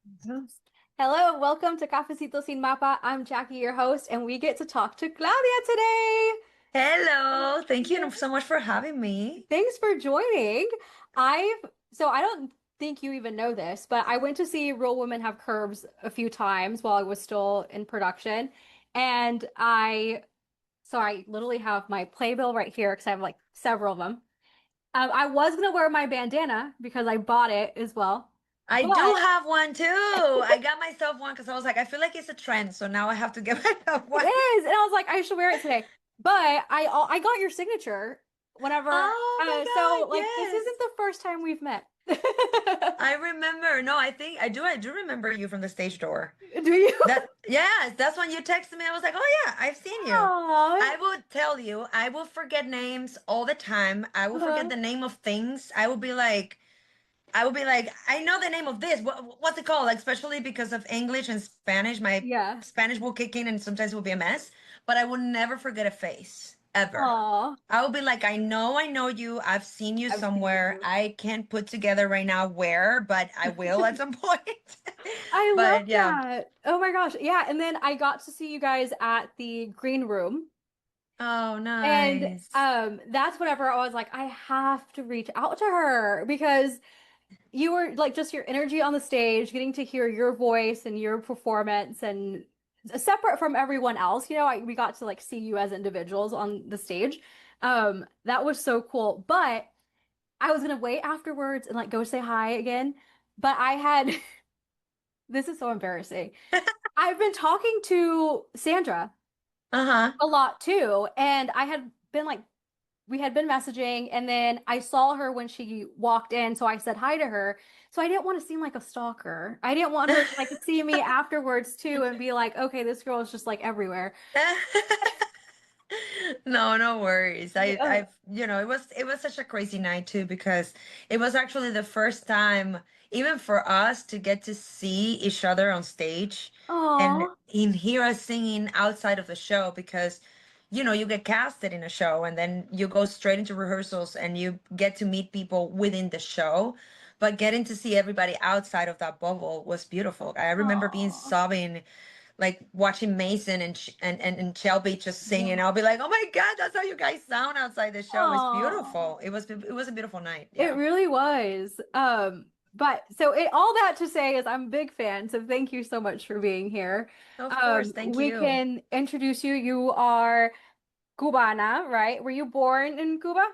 Yes. Hello, welcome to Cafecito Sin Mapa. I'm Jackie, your host, and we get to talk to Claudia today. Hello, thank Yeah. you so much for having me. Thanks for joining. I've so I don't think you even know this, but I went to see Real Women Have Curves a few times while I was still in production, and I literally have my playbill right here because I have like several of them. I was gonna wear my bandana because I bought it as well, I do but have one too. I got myself one because I was like, I feel like it's a trend, so now I have to get myself it one. is, and I was like, I should wear it today. But I got your signature whenever. Oh So my God, like this isn't yes. the first time we've met. I remember. No, I think I do remember you from the stage door. Do you? Yes, that's when you texted me. I was like, oh yeah, I've seen you. Aw. I will tell you, I will forget names all the time. I will forget Uh, the name of things. I would be like, I know the name of this. What's it called? Like, especially because of English and Spanish, my yeah. Spanish will kick in and sometimes it will be a mess. But I will never forget a face ever. Aw. I will be like, I know you. I've seen you I've seen somewhere. you. I can't put together right now where, but I will at some point. I love But yeah. that. Oh my gosh. Yeah. And then I got to see you guys at the green room. Oh, And nice. that's whenever I was like, I have to reach out to her because you were like just your energy on the stage, getting to hear your voice and your performance and separate from everyone else, we got to like see you as individuals on the stage. That was so cool. But I was gonna wait afterwards and like go say hi again. But I had this is so embarrassing. I've been talking to Sandra Uh-huh. a lot too, and I had been like we had been messaging and then I saw her when she walked in, so I said hi to her. So I didn't want to seem like a stalker. I didn't want her to like see me afterwards too and be like, okay, this girl is just like everywhere. No, no worries. I, Uh, I've, it was such a crazy night too because it was actually the first time, even for us, to get to see each other on stage and aw. hear us singing outside of the show because, you get casted in a show and then you go straight into rehearsals and you get to meet people within the show. But getting to see everybody outside of that bubble was beautiful. I remember being Aw. sobbing like watching Mason and Shelby just singing. Yeah. I'll be like, oh my God, that's how you guys sound outside the show. It's Aw. beautiful. It was a beautiful night. It Yeah. really was. But so all that to say is I'm a big fan, so thank you so much for being here. Of course. Thank We you. can introduce you. You are Cubana, right? Were you born in Cuba?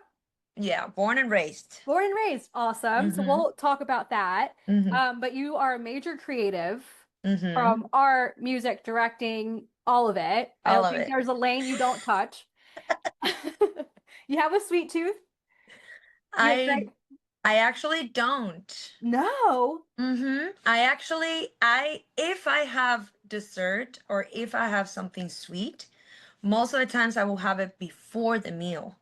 Yeah. Born and raised. Born and raised. Awesome. So Mm-hmm. we'll talk about that. Mm-hmm. But you are a major creative Mm-hmm. from art, music, directing, all of it. I All don't of think it. there's a lane you don't touch. You have a sweet tooth? You have I great. I actually don't. No. I if I have dessert or if I have something sweet, most of the times I will have it before the meal.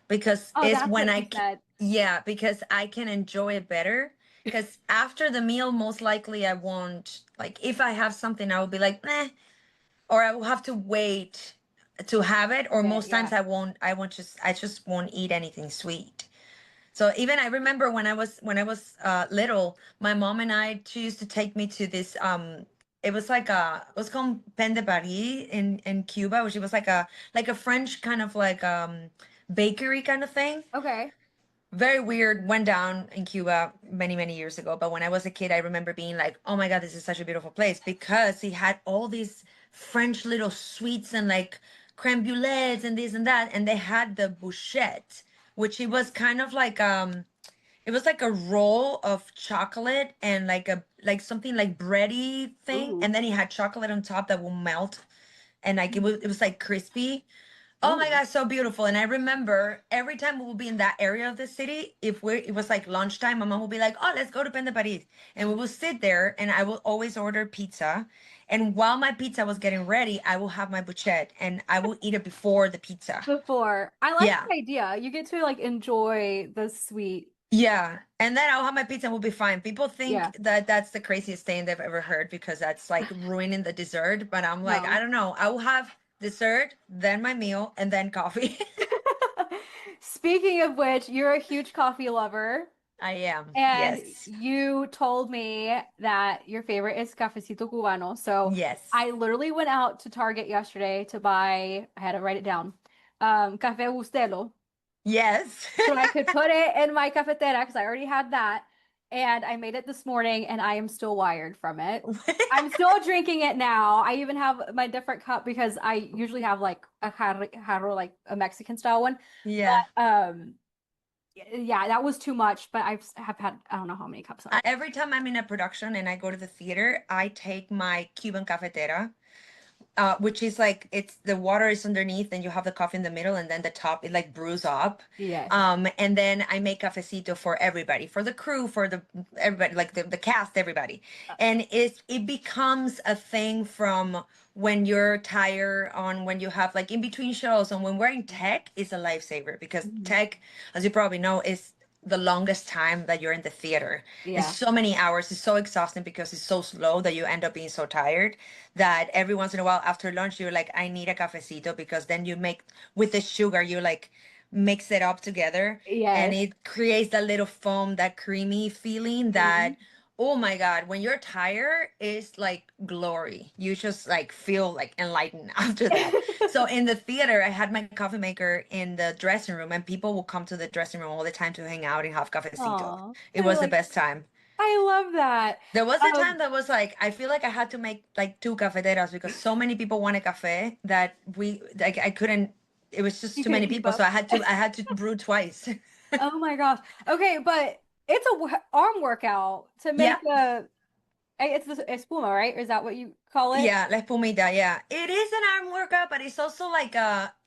Because Oh, it's that's when what she said. yeah, because I can enjoy it better. Because after the meal, most likely I won't, like, if I have something, I will be like, eh, or I will have to wait to have it, or Okay, most times yeah. I just won't eat anything sweet. So even I remember when I was little, my mom and she used to take me to this it was like it was called Pain de Paris in Cuba, which it was like a French kind of like bakery kind of thing. Okay. Very weird. Went down in Cuba many, many years ago. But when I was a kid, I remember being like, oh my God, this is such a beautiful place because he had all these French little sweets and like creme brulees and this and that. And they had the bouchette, which it was kind of like it was like a roll of chocolate and like something like bready thing. Ooh. And then he had chocolate on top that will melt and like it was like crispy. Oh my Ooh. God, so beautiful. And I remember every time we would be in that area of the city, if it was like lunchtime, my mom would be like, oh, let's go to Pan de Paris. And we will sit there and I will always order pizza. And while my pizza was getting ready, I will have my bouchette and I will eat it before the pizza. Before. I like Yeah. the idea. You get to like enjoy the sweet. Yeah. And then I'll have my pizza and we'll be fine. People think Yeah. that that's the craziest thing they've ever heard because that's like ruining the dessert. But I'm like, I No. don't know. I will have dessert, then my meal, and then coffee. Speaking of which, you're a huge coffee lover. I am. And Yes. you told me that your favorite is Cafecito Cubano. So Yes. I literally went out to Target yesterday to buy, I had to write it down, Café Bustelo, Yes. so I could put it in my cafetera because I already had that. And I made it this morning and I am still wired from it. I'm still drinking it now. I even have my different cup because I usually have like a jarro, like a Mexican style one. Yeah. But yeah, that was too much. But have had I don't know how many cups already. Every time I'm in a production and I go to the theater, I take my Cuban cafetera, which is like it's the water is underneath and you have the coffee in the middle and then the top it like brews up. Yes. And then I make cafecito for everybody, for the crew, for the everybody, like the cast, everybody. And it becomes a thing from when you're tired on when you have like in between shows and when we're in tech is a lifesaver because Mhm. tech, as you probably know, is the longest time that you're in the theater. And Yeah. so many hours is so exhausting because it's so slow that you end up being so tired that every once in a while after lunch you're like, I need a cafecito because then you make with the sugar, you like mix it up together and Yes. it creates that little foam, that creamy feeling that Mhm. oh my god, when you're tired it's like glory. You just like feel like enlightened after that. So in the theater I had my coffee maker in the dressing room and people will come to the dressing room all the time to hang out and have cafecito. Aw. It I was the like best time. I love that. There was a time Um, that was like I feel like I had to make like two cafeteras because so many people wanted cafe that we like I couldn't. It was just you too couldn't many keep people, so up. I had to brew twice. Oh my gosh. Okay, but it's a arm workout to Yeah, make a it's the espuma, right? Or is that what you call it? yeah, la espumita. Yeah, it is an arm workout, but it's also like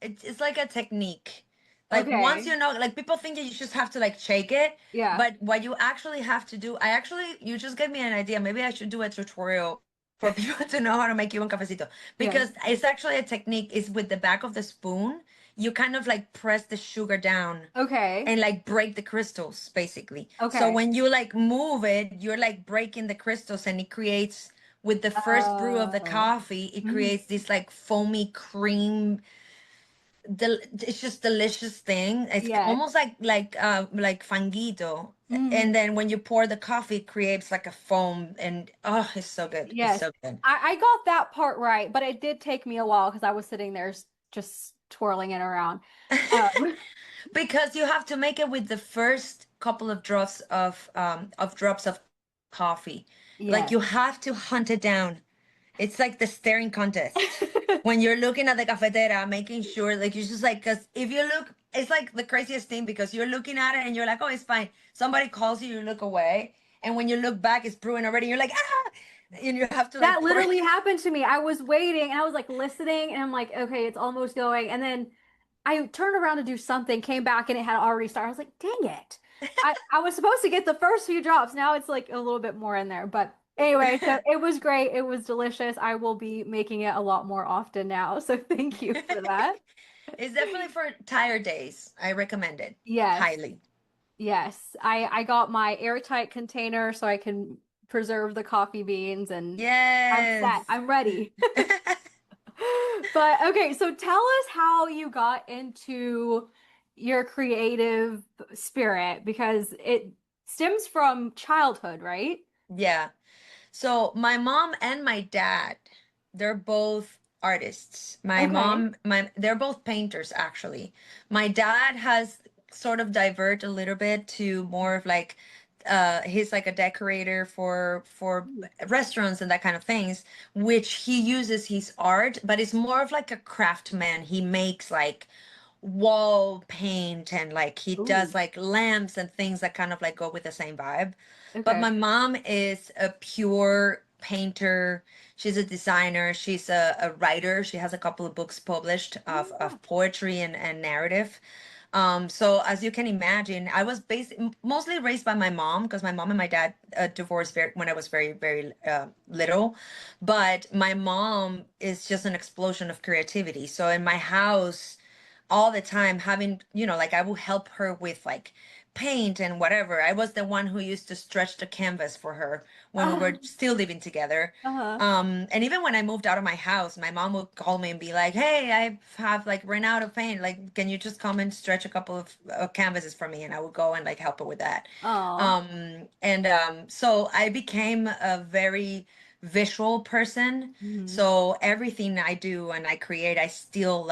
it's like a technique. Like once Okay. you know, like people think that you just have to like shake it, Yeah. but what you actually have to do, I actually you just gave me an idea. Maybe I should do a tutorial for people to know how to make you un cafecito Yeah. because it's actually a technique. Is with the back of the spoon, you kind of like press the sugar down Okay. and like break the crystals basically. So Okay. when you like move it, you're like breaking the crystals and it creates with the first brew of the Oh. coffee, it Mhm. creates this like foamy cream it's just delicious thing. It's Yes. almost like fanguito. Mhm. And then when you pour the coffee, it creates like a foam and oh, it's so good. It's Yes. so good. I got that part right, but it did take me a while because I was sitting there just twirling it around. Um, Because you have to make it with the first couple of drops of coffee. Like yes. you have to hunt it down. It's like the staring contest. When you're looking at the cafetera, making sure like you're just like because if you look, it's like the craziest thing because you're looking at it and you're like, oh, it's fine. Somebody calls you, you look away, and when you look back, it's brewing already. You're like, ah, and you have to like That pour. literally happened to me. I was waiting and I was like listening and I'm like, okay, it's almost going. And then I turned around to do something, came back and it had already started. I was like, dang it. I was supposed to get the first few drops. Now it's like a little bit more in there. But anyway, so it was great. It was delicious. I will be making it a lot more often now. So thank you for that. It's definitely for tired days. I recommend it Yes. highly. Yes. I got my airtight container so I can preserve the coffee beans and I'm set. Yes. I'm ready. But okay, so tell us how you got into your creative spirit because it stems from childhood, right? Yeah. So my mom and my dad, they're both artists. My Okay. mom, my they're both painters actually. My dad has sort of divert a little bit to more of like he's like a decorator for restaurants and that kind of things, which he uses his art, but it's more of like a craftsman. He makes like wall paint and like he does Ooh, like lamps and things that kind of like go with the same vibe. But okay. my mom is a pure painter. She's a designer. She's a writer. She has a couple of books published Oh my of gosh. poetry and narrative. So as you can imagine, I was mostly raised by my mom because my mom and my dad divorced when I was very, very little. But my mom is just an explosion of creativity. So in my house, all the time having, like I will help her with like paint and whatever. I was the one who used to stretch the canvas for her when we were Uh, still living together. uh-huh. And even when I moved out of my house, my mom would call me and be like, "Hey, I have like ran out of paint. Like, can you just come and stretch a couple of canvases for me?" And I would go and like help her with that. Oh. So I became a very visual person. Hmm. So everything I do and I create, I still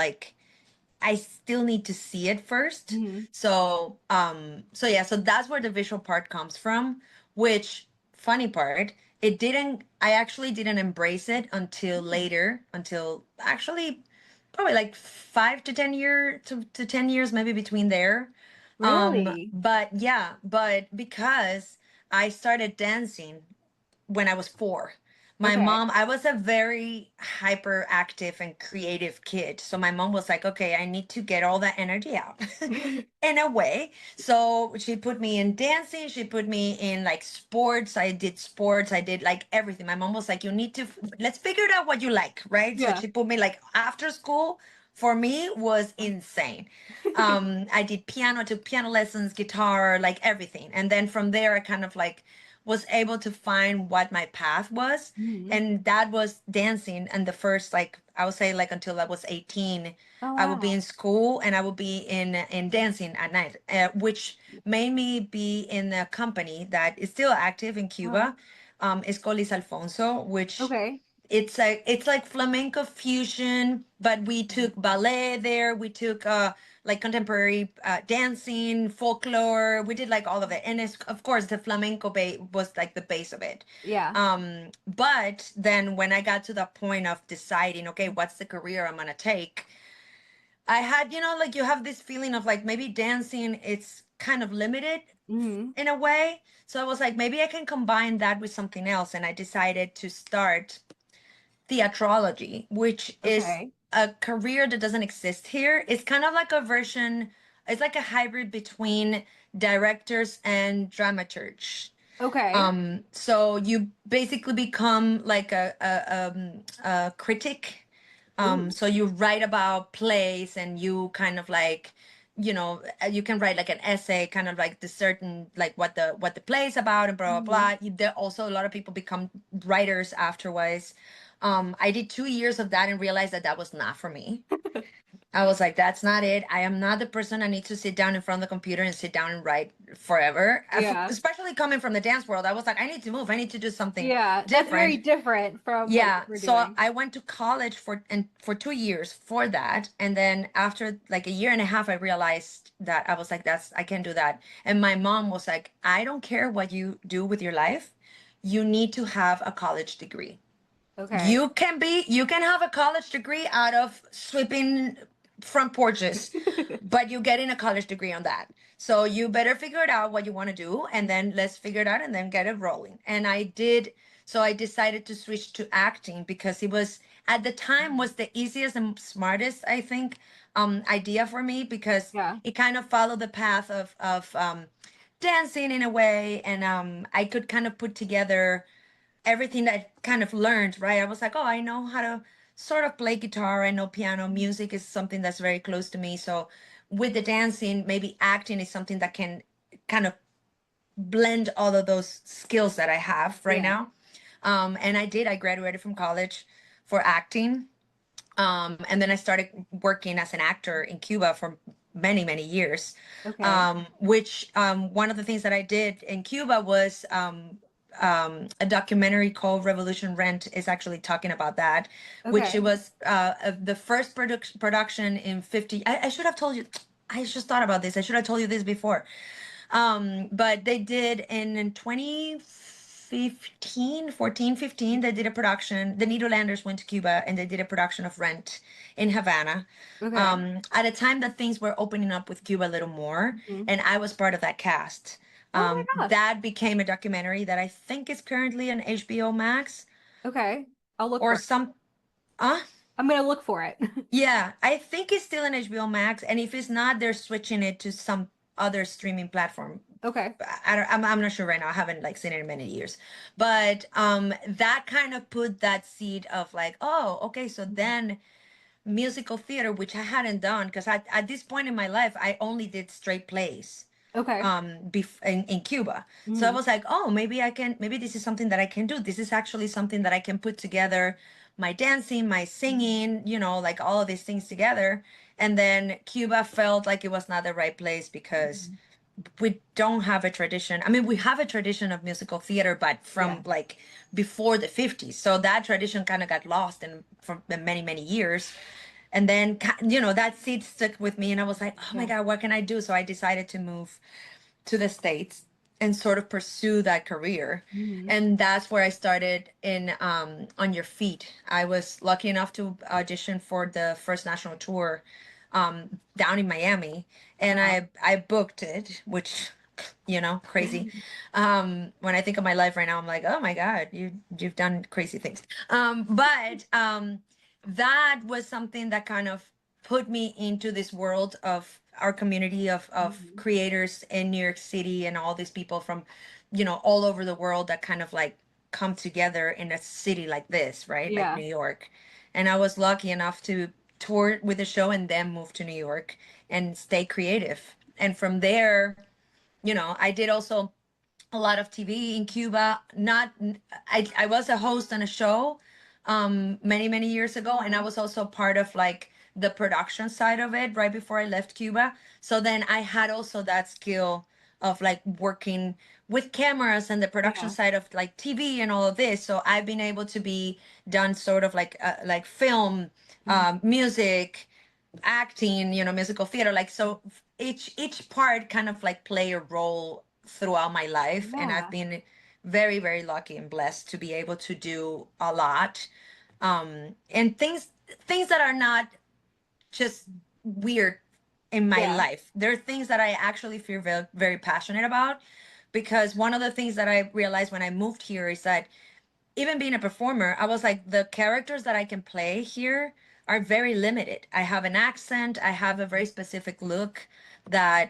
need to see it first. Hmm. So yeah, so that's where the visual part comes from, which funny part, it didn't I actually didn't embrace it until later, until actually probably like 5 to 10 years to 10 years, maybe between there. Really? But yeah, but because I started dancing when I was 4. My Okay. mom, I was a very hyperactive and creative kid. So my mom was like, okay, I need to get all that energy out in a way. So she put me in dancing. She put me in like sports. I did sports. I did like everything. My mom was like, you need to, let's figure it out what you like, right? So Yeah. she put me like after school for me was insane. I did piano, took piano lessons, guitar, like everything. And then from there, I kind of like, was able to find what my path was, Hmm. and that was dancing. And the first, like I would say, like until I was 18, Oh, I would be wow. in school and I would be in dancing at night, which made me be in a company that is still active in Uh-huh. Cuba. It's called Luis Alfonso, which Okay. it's like flamenco fusion, but we took ballet there. We took like contemporary dancing, folklore. We did like all of it, and it's, of course, the flamenco was like the base of it. Yeah. But then when I got to the point of deciding, okay, what's the career I'm gonna take, I had, like you have this feeling of like maybe dancing it's kind of limited Hmm. in a way. So I was like, maybe I can combine that with something else, and I decided to start theatrology, which is Okay. a career that doesn't exist here. It's kind of like a version, it's like a hybrid between directors and dramaturge. Okay. So you basically become like a critic. Ooh. So you write about plays and you kind of like, you can write like an essay, kind of like the certain, like what the play is about and blah, blah, Hmm. blah. There also a lot of people become writers afterwards. I did 2 years of that and realized that that was not for me. I was like, that's not it. I am not the person I need to sit down in front of the computer and sit down and write forever. Yeah. Especially coming from the dance world, I was like, I need to move. I need to do something Yeah. That's very different. different from what you Yeah. were So doing. I went to college for 2 years for that. And then after like a year and a half, I realized that I was like, I can't do that. And my mom was like, I don't care what you do with your life. You need to have a college degree. Okay. You can have a college degree out of sweeping front porches, but you're getting a college degree on that. So you better figure it out what you want to do, and then let's figure it out and then get it rolling. And I did. So I decided to switch to acting because it was at the time was the easiest and smartest, I think, idea for me, because Yeah. it kind of followed the path of dancing in a way, and I could kind of put together everything that I kind of learned, right? I was like, oh, I know how to sort of play guitar. I know piano. Music is something that's very close to me. So with the dancing, maybe acting is something that can kind of blend all of those skills that I have right Yeah. now. And I did. I graduated from college for acting. And then I started working as an actor in Cuba for many, many years. Okay. Which one of the things that I did in Cuba was a documentary called Revolution Rent is actually talking about that, which it Okay. was the first production in 50. I should have told you. I just thought about this. I should have told you this before. But they did in 2015, 14, 15, they did a production. The Nederlanders went to Cuba and they did a production of Rent in Havana. Okay. At a time that things were opening up with Cuba a little more, Mhm. and I was part of that cast. Oh my gosh. That became a documentary that I think is currently on HBO Max Okay. I'll look or for it. some. Uh, I'm gonna look for it. yeah, I think it's still on HBO Max, and if it's not, they're switching it to some other streaming platform. Okay. I'm not sure right now. I haven't like seen it in many years, but that kind of put that seed of like, oh, okay, so then musical theater, which I hadn't done because at this point in my life I only did straight plays. Okay. in Cuba. So I Hmm. was like, oh, maybe this is something that I can do. This is actually something that I can put together, my dancing, my singing, like all of these things together. And then Cuba felt like it was not the right place because Hmm. we don't have a tradition. I mean, we have a tradition of musical theater, but Yeah. from like before the 50s. So that tradition kind of got lost in for many, many years. And then, that seed stuck with me, and I was like, oh my Yeah. God, what can I do? So I decided to move to the States and sort of pursue that career. Hmm. And that's where I started in On Your Feet. I was lucky enough to audition for the first national tour down in Miami, and Wow. I booked it, which crazy. When I think of my life right now, I'm like, oh my God, you've done crazy things. But that was something that kind of put me into this world of our community of Hmm. creators in New York City, and all these people from all over the world that kind of like come together in a city like this, right? Like Yeah. New York. And I was lucky enough to tour with the show and then move to New York and stay creative. And from there, I did also a lot of TV in Cuba. Not I was a host on a show many many years ago, and I Oh. was also part of like the production side of it right before I left Cuba. So then I had also that skill of like working with cameras and the production Yeah. side of like TV and all of this. So I've been able to be done sort of like film, Hmm. music, acting, musical theater. Like so each part kind of like play a role throughout my life, and I've Yeah. been very very lucky and blessed to be able to do a lot, and things that are not just weird in my Yeah. life. There are things that I actually feel very, very passionate about, because one of the things that I realized when I moved here is that even being a performer, I was like, the characters that I can play here are very limited. I have an accent, I have a very specific look that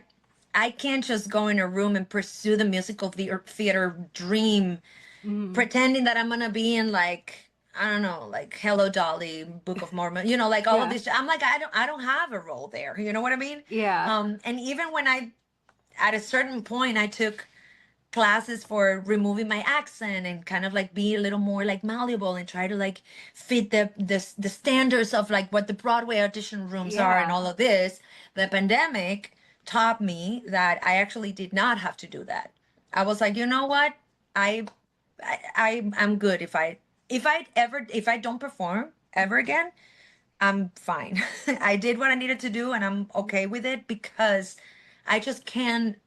I can't just go in a room and pursue the musical theater dream, Hmm. pretending that I'm gonna be in like, I don't know, like Hello Dolly, Book of Mormon, like all of Yeah. this. I'm like, I don't have a role there. You know what I mean? Yeah. And even when at a certain point, I took classes for removing my accent and kind of like be a little more like malleable and try to like fit the standards of like what the Broadway audition rooms are and Yeah. all of this. The pandemic taught me that I actually did not have to do that. I was like, you know what? I I'm good if I don't perform ever again, I'm fine. I did what I needed to do and I'm okay with it, because I just can't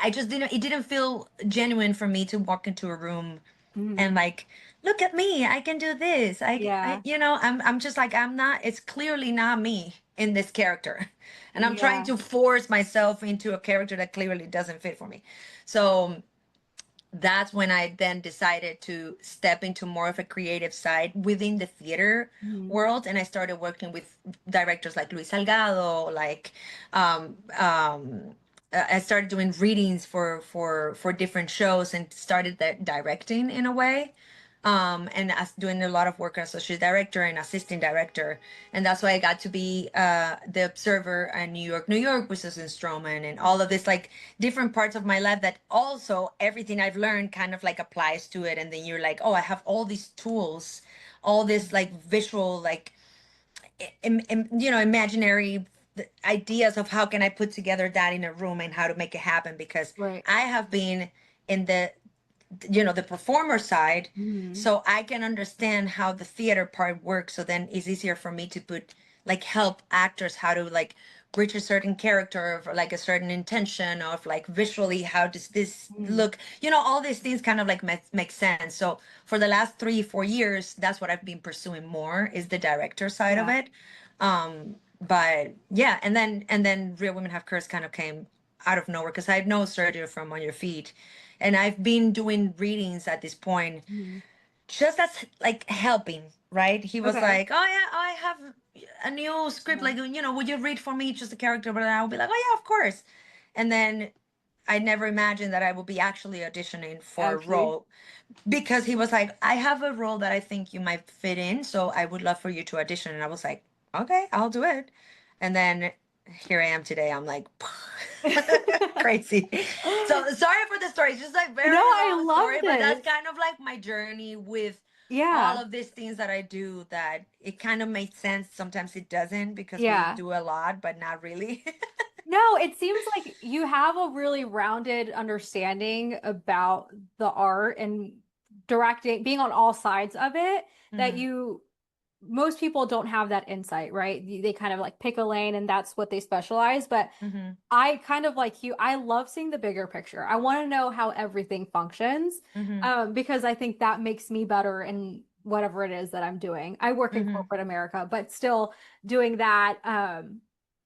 I just didn't it didn't feel genuine for me to walk into a room Hmm. and like, look at me, I can do this. Yeah. I'm just like, I'm not, it's clearly not me in this character. And I'm trying Yeah. to force myself into a character that clearly doesn't fit for me. So that's when I then decided to step into more of a creative side within the theater Hmm. world, and I started working with directors like Luis Salgado, like um, um, I started doing readings for different shows and started that directing in a way, and as doing a lot of work as associate director and assistant director. And that's why I got to be the observer in New York with Susan Stroman, and all of this like different parts of my life that also everything I've learned kind of like applies to it. And then you're like, oh, I have all these tools, all this like visual, like, imaginary ideas of how can I put together that in a room and how to make it happen, because Right. I have been in the performer side, Hmm. so I can understand how the theater part works. So then it's easier for me to put like help actors how to like reach a certain character or like a certain intention of like visually how does this Hmm. look, all these things kind of like make sense. So for the last 3 4 years, that's what I've been pursuing more, is the director side of Yeah. it. But yeah, and then Real Women Have Curves kind of came out of nowhere, because I had no surgery from On Your Feet, and I've been doing readings at this point, Hmm. just as like helping, right? He was Okay. like, oh yeah, I have a new script, Yeah. like, would you read for me just a character? But I'll be like, oh yeah, of course. And then I never imagined that I would be actually auditioning for a Actually. role, because he was like, I have a role that I think you might fit in, so I would love for you to audition. And I was like, okay, I'll do it. And then here I am today. I'm like crazy. So sorry for the story. It's just like No, very I long story, loved but that's it. kind of like my journey with all Yeah. of these things that I do, that it kind of makes sense. Sometimes it doesn't because we Yeah. do a lot, but not really. No, it seems like you have a really rounded understanding about the art and directing, being on all sides of it, that Hmm. you most people don't have that insight, right? They kind of like pick a lane and that's what they specialize. But Hmm. I kind of like you, I love seeing the bigger picture. I want to know how everything functions, Hmm. because I think that makes me better in whatever it is that I'm doing. I work in Hmm. corporate America, but still doing that,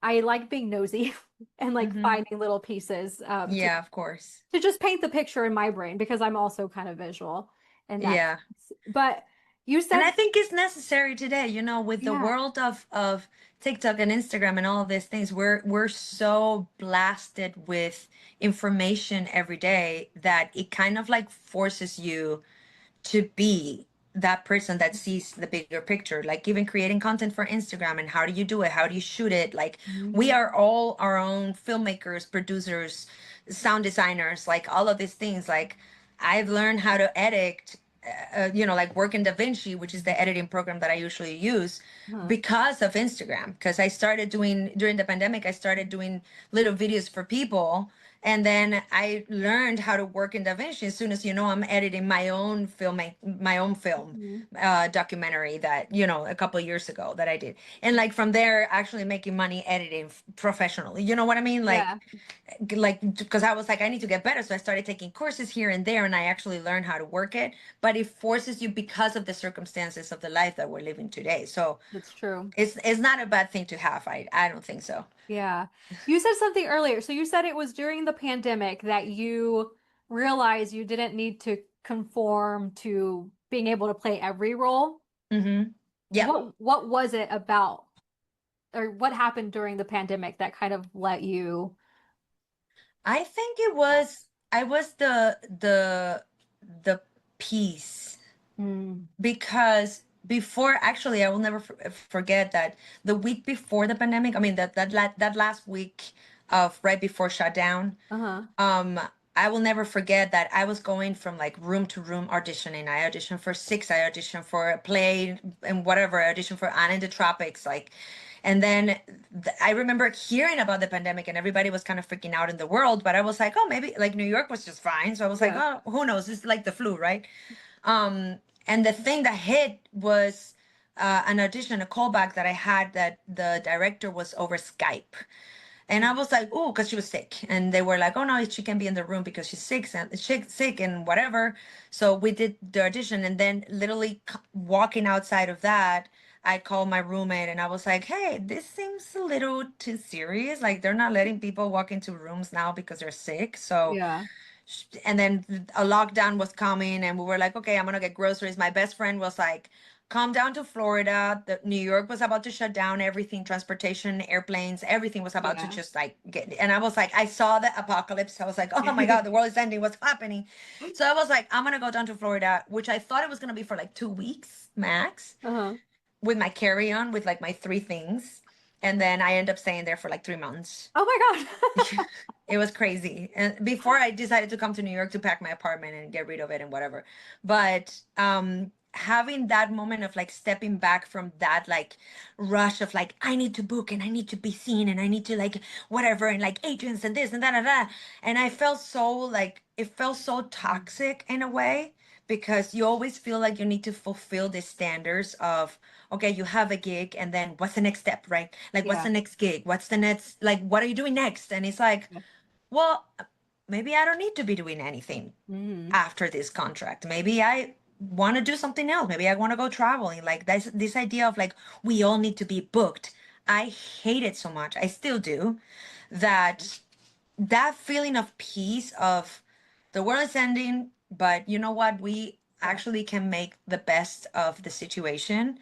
I like being nosy and like Hmm. finding little pieces, Yeah, of course. to just paint the picture in my brain because I'm also kind of visual in that Yeah. sense. But you And said, I think it's necessary today, with the yeah. world of TikTok and Instagram and all of these things. We're so blasted with information every day that it kind of like forces you to be that person that sees the bigger picture, like even creating content for Instagram. And how do you do it? How do you shoot it? Like, we Mhm. are all our own filmmakers, producers, sound designers, like all of these things. Like, I've learned how to edit, like work in DaVinci, which is the editing program that I usually use, Huh. because of Instagram. Because I started doing, during the pandemic, I started doing little videos for people, and then I learned how to work in DaVinci. As soon as, I'm editing my own my own film Mhm. documentary that, a couple of years ago that I did. And like from there, actually making money editing professionally. You know what I mean? Yeah, Because I was like, I need to get better. So I started taking courses here and there, and I actually learned how to work it. But it forces you, because of the circumstances of the life that we're living today. So that's true. it's not a bad thing to have. I don't think so. Yeah. You said something earlier. So you said it was during the pandemic that you realized you didn't need to conform to being able to play every role. Mm-hmm. Yep. What was it about, or what happened during the pandemic that kind of let you? I think it was I was the peace, Mm. because before, actually, I will never forget that the week before the pandemic, I mean that last week of right before shutdown, Uh-huh. um I will never forget that I was going from like room to room auditioning. I auditioned for Six, I auditioned for a play and whatever, I auditioned for Anna in the Tropics, like. And then I remember hearing about the pandemic and everybody was kind of freaking out in the world, but I was like, oh, maybe like New York was just fine. So I was like, Yeah. oh, who knows? It's like the flu, right? And the thing that hit was an audition, a callback that I had, that the director was over Skype. And I Mm. was like, oh, because she was sick. And they were like, oh, no, she can be in the room because she's sick and whatever. So we did the audition. And then literally walking outside of that, I called my roommate and I was like, hey, this seems a little too serious. Like, they're not letting people walk into rooms now because they're sick. So, Yeah. and then a lockdown was coming and we were like, okay, I'm gonna get groceries. My best friend was like, come down to Florida. New York was about to shut down everything, transportation, airplanes, everything was about to Yeah. just like get. And I was like, I saw the apocalypse. I was like, oh my God, the world is ending. What's happening? So I was like, I'm gonna go down to Florida, which I thought it was gonna be for like 2 weeks max, Uh-huh. with my carry-on, with like my three things. And then I end up staying there for like 3 months. Oh my God. It was crazy. And before I decided to come to New York to pack my apartment and get rid of it and whatever. But having that moment of like stepping back from that like rush of like, I need to book and I need to be seen and I need to like whatever, and like agents and this and that and that. And I felt so like, it felt so toxic in a way, because you always feel like you need to fulfill the standards of, okay, you have a gig, and then what's the next step, right? Like, what's the Yeah. next gig? What's the next, like, what are you doing next? And it's like, well, maybe I don't need to be doing anything Mm. after this contract. Maybe I want to do something else. Maybe I want to go traveling. Like, this idea of like, we all need to be booked. I hate it so much. I still do. That feeling of peace of, the world is ending, but you know what? We Yeah. actually can make the best of the situation.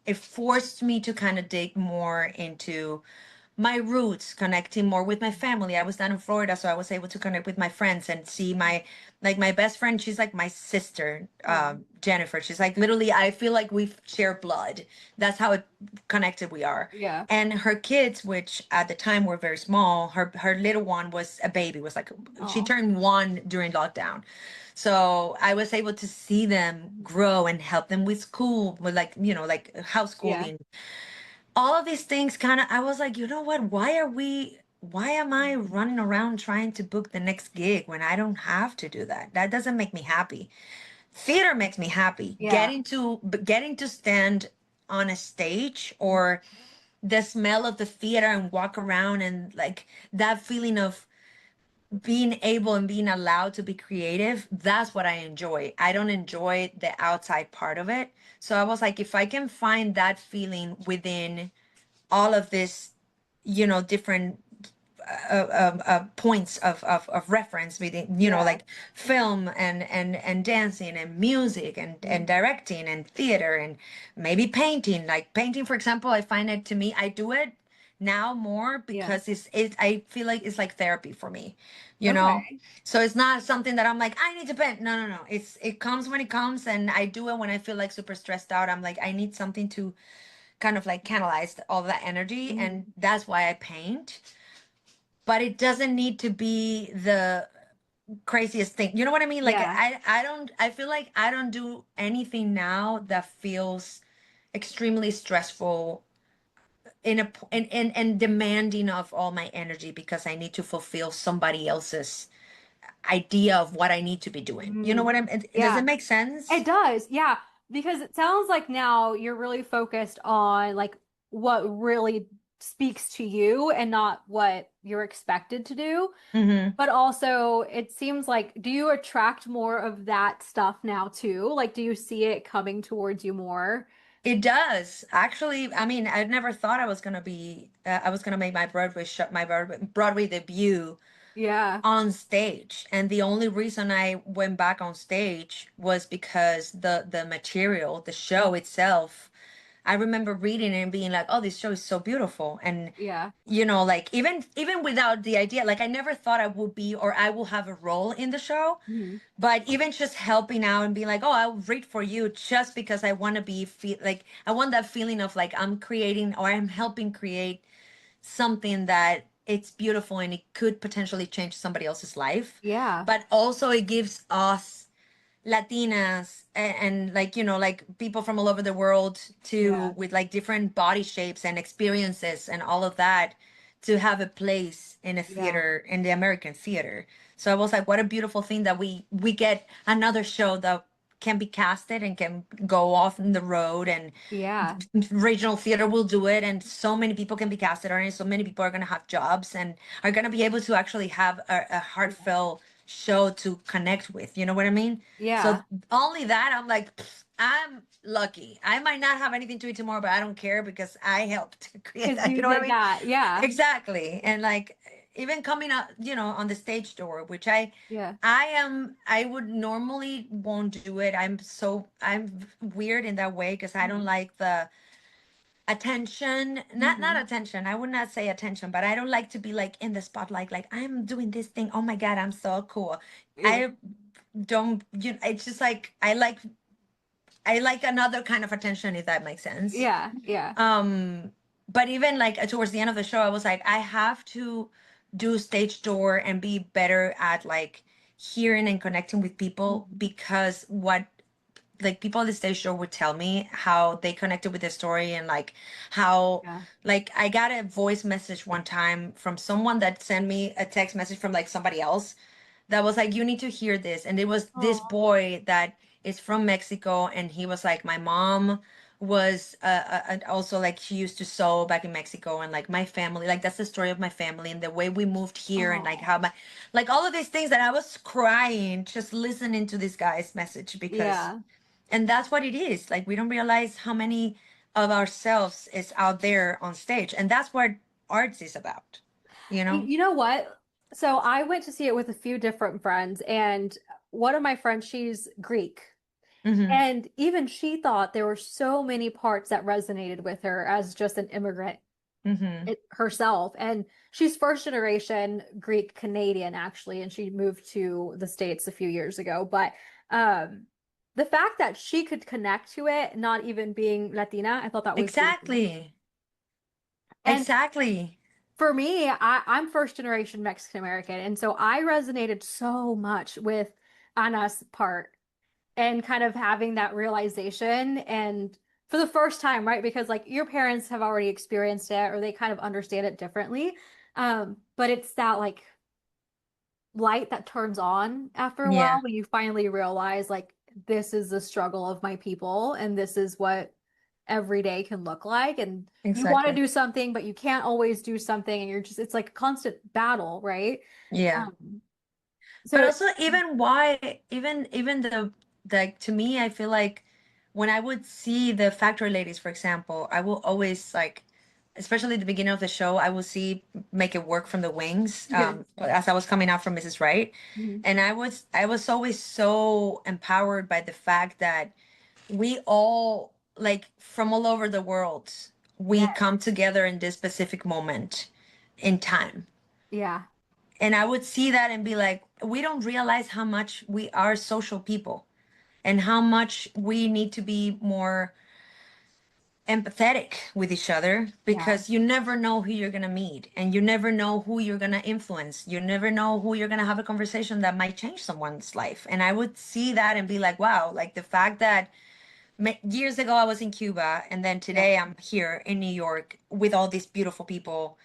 It forced me to kind of dig more into my roots, connecting more with my family. I was down in Florida, so I was able to connect with my friends and see my, like my best friend. She's like my sister, Yeah. Jennifer. She's like literally, I feel like we share blood. That's how connected we are. Yeah. And her kids, which at the time were very small, her little one was a baby, was like, she Oh. turned one during lockdown. So I was able to see them grow and help them with school, with like, like Yeah. homeschooling, all of these things. Kind of, I was like, you know what, why am I running around trying to book the next gig when I don't have to do that? That doesn't make me happy. Theater makes me happy. Yeah. Getting to stand on a stage, or the smell of the theater and walk around, and like that feeling of being able and being allowed to be creative, that's what I enjoy. I don't enjoy the outside part of it. So I was like, if I can find that feeling within all of this, different points of reference within, Yeah. like film and dancing and music and Mhm. directing and theater and maybe painting. Like painting, for example, I find it, to me, I do it now more Yeah. because I feel like it's like therapy for me, you know. Okay. So it's not something that I'm like, I need to paint. No, no, no. It comes when it comes, and I do it when I feel like super stressed out. I'm like, I need something to kind of like canalize all that energy, and Mhm. that's why I paint. But it doesn't need to be the craziest thing. You know what I mean? Like Yeah. I feel like I don't do anything now that feels extremely stressful in a and demanding of all my energy, because I need to fulfill somebody else's idea of what I need to be doing. You know Mhm. what does it Yeah. make It sense? does. Yeah. Because it sounds like now you're really focused on like what really speaks to you and not what you're expected to do. Mm-hmm. But also, it seems like, do you attract more of that stuff now too? Like, do you see it coming towards you more? It does actually. I mean, I never thought I was gonna make my Broadway debut Yeah. on stage, and the only reason I went back on stage was because the material, the show itself, I remember reading it and being like, oh, this show is so beautiful. And Yeah. like even without the idea, like I never thought I would be, or I will have a role in the show. Mhm. But even just helping out and being like, oh, I'll read for you, just because I want to like, I want that feeling of like I'm creating, or I'm helping create something that it's beautiful and it could potentially change somebody else's life. Yeah. But also it gives us Latinas and like, like people from all over the world, Yeah. to with like different body shapes and experiences and all of that, to have a place in a Yeah. theater, in the American theater. So I was like, what a beautiful thing that we get another show that can be casted and can go off in the road, and Yeah. regional theater will do it, and so many people can be casted on it, so many people are going to have jobs and are going to be able to actually have a Yeah. heartfelt show to connect with, you know what I mean? So Yeah. only that, I'm like, pfft, I'm lucky. I might not have anything to eat tomorrow, but I don't care because I helped create Because that, you you know what I did mean? that. Yeah. Exactly. And like, even coming up, on the stage door, which Yeah. I would normally won't do it. I'm weird in that way because I don't Mhm. like the attention. Not Mhm. attention, I would not say attention, but I don't like to be like in the spotlight, like I'm doing this thing, oh my god, I'm so cool. Yeah. I don't, it's just like I like another kind of attention, if that makes sense. Yeah. Yeah. um but even like towards the end of the show, I was like, I have to do stage door and be better at like hearing and connecting with people, Mhm. because what, like, people at the stage show would tell me how they connected with the story, and like how, Yeah. like, I got a voice message one time from someone that sent me a text message from like somebody else that was like, you need to hear this. And it was this Oh. boy that is from Mexico, and he was like, my mom was also like, she used to sew back in Mexico, and like my family, like that's the story of my family and the way we moved here, and like Oh. how my, like all of these things, that I was crying just listening to this guy's message, because, Yeah. and that's what it is, like we don't realize how many of ourselves is out there on stage, and that's what arts is about, you know. You know what? So I went to see it with a few different friends, and one of my friends, she's Greek. Hmm. And even she thought there were so many parts that resonated with her as just an immigrant Mm-hmm. herself. And she's first generation Greek Canadian, actually, and she moved to the States a few years ago. But um, the fact that she could connect to it, not even being Latina, I thought that was beautiful. Exactly. And Exactly. for me, I'm first generation Mexican American, and so I resonated so much with Anna's part and kind of having that realization and for the first time, right? Because like your parents have already experienced it or they kind of understand it differently. But it's that like light that turns on after a while Yeah, when you finally realize like this is the struggle of my people and this is what every day can look like. And you want to exactly. do something, but you can't always do something, and you're just it's like a constant battle, right? Yeah. Um, But so also even why even the like to me I feel like when I would see the factory ladies, for example, I will always like, especially at the beginning of the show, I will see Make It Work from the Wings, as I was coming out from Mrs. Right. Mhm. And I was always so empowered by the fact that we all like from all over the world, we Yes. come together in this specific moment in time. Yeah. And I would see that and be like, we don't realize how much we are social people and how much we need to be more empathetic with each other, Yeah. because you never know who you're going to meet and you never know who you're going to influence. You never know who you're going to have a conversation that might change someone's life. And I would see that and be like, wow, like the fact that years ago I was in Cuba and then Yeah. today I'm here in New York with all these beautiful people,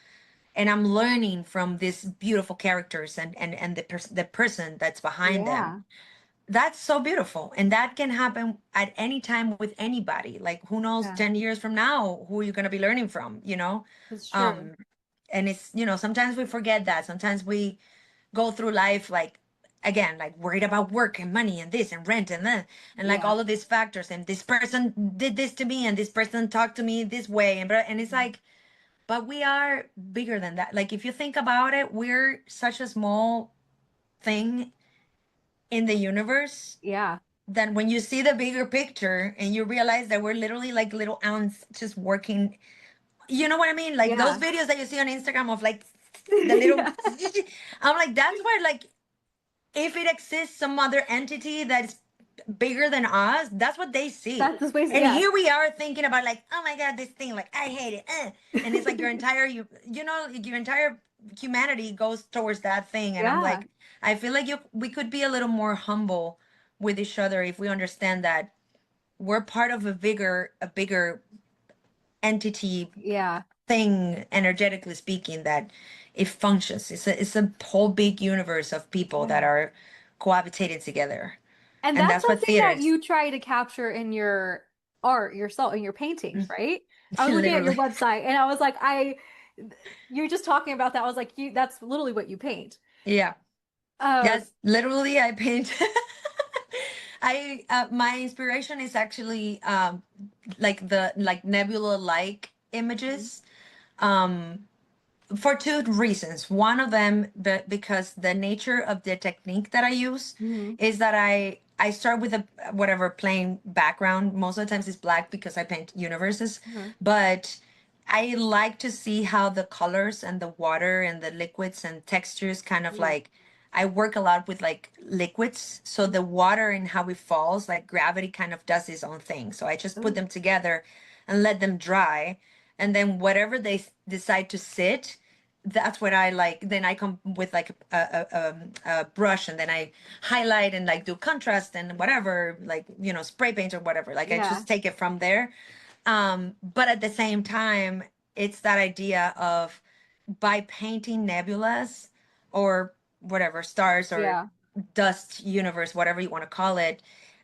and I'm learning from these beautiful characters and the person that's behind them. Yeah. That's so beautiful, and that can happen at any time with anybody. Like who knows, Yeah. 10 years from now who you're going to be learning from, you know? That's true. um and it's, sometimes we forget that. Sometimes we go through life like, again, like worried about work and money and this and rent and then and like Yeah. all of these factors, and this person did this to me and this person talked to me this way, and it's Mhm. like, but we are bigger than that. Like if you think about it, we're such a small thing in the universe Yeah. that when you see the bigger picture and you realize that we're literally like little ants just working, you know what I mean? Like those Yeah. videos that you see on Instagram of like the little Yeah. I'm like, that's where like, if it exists some other entity that's bigger than us, that's what they see. That's the space. And Yeah. here we are thinking about like, oh my god, this thing, like I hate it, and it's like your entire your entire humanity goes towards that thing. And I'm Yeah. like, I feel like we could be a little more humble with each other if we understand that we're part of a bigger entity, Yeah. thing, energetically speaking, that it functions. It's a whole big universe of people that Yeah. are cohabitating together, And and that's that's what something theater that is. you try to capture in your art, yourself, in your paintings, right? I was looking at your Literally. website and I was like, you're just talking about that. I was like, that's literally what you paint. Yeah. Um, Yes, literally I paint. I my inspiration is actually like the like nebula like mhm. images, um for two reasons. One of them, because the nature of the technique that I use Mhm. is that I start with a whatever plain background. Most of the times it's black because I paint universes, Mhm. but I like to see how the colors and the water and the liquids and textures kind of Yeah. like, I work a lot with like liquids. So the water and how it falls, like gravity kind of does its own thing. So I just put Oh, them together and let them dry. And then whatever they decide to sit, that's what I like. Then I come with like a brush, and then I highlight and like do contrast and whatever, like, spray paint or whatever. Like I yeah. just take it from there. But at the same time, it's that idea of, by painting nebulas or whatever, stars or Yeah. dust universe, whatever you want to call it,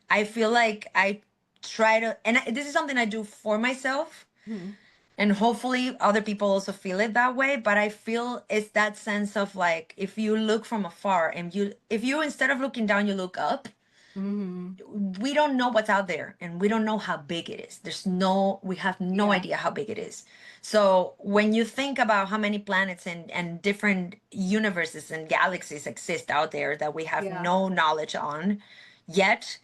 I feel like I try to, and this is something I do for myself, Mhm. and hopefully other people also feel it that way. But I feel it's that sense of like, if you look from afar and if you, instead of looking down, you look up, Mhm. we don't know what's out there, and we don't know how big it is. We have no Yeah. idea how big it is. So when you think about how many planets and different universes and galaxies exist out there that we have Yeah. no knowledge on yet,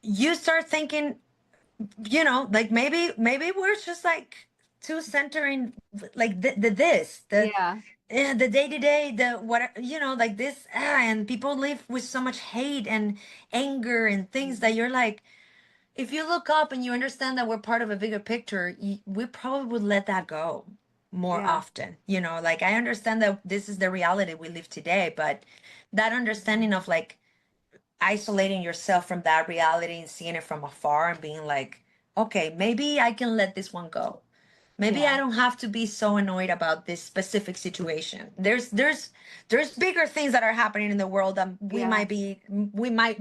you start thinking, like maybe we're just like too centering like the this Yeah. the day to day, the what, like this, and people live with so much hate and anger and things that you're like, if you look up and you understand that we're part of a bigger picture, we probably would let that go more Yeah. often. Like I understand that this is the reality we live today, but that understanding of like isolating yourself from that reality and seeing it from afar and being like, okay, maybe I can let this one go. Maybe I Yeah. don't have to be so annoyed about this specific situation. There's bigger things that are happening in the world that Yeah.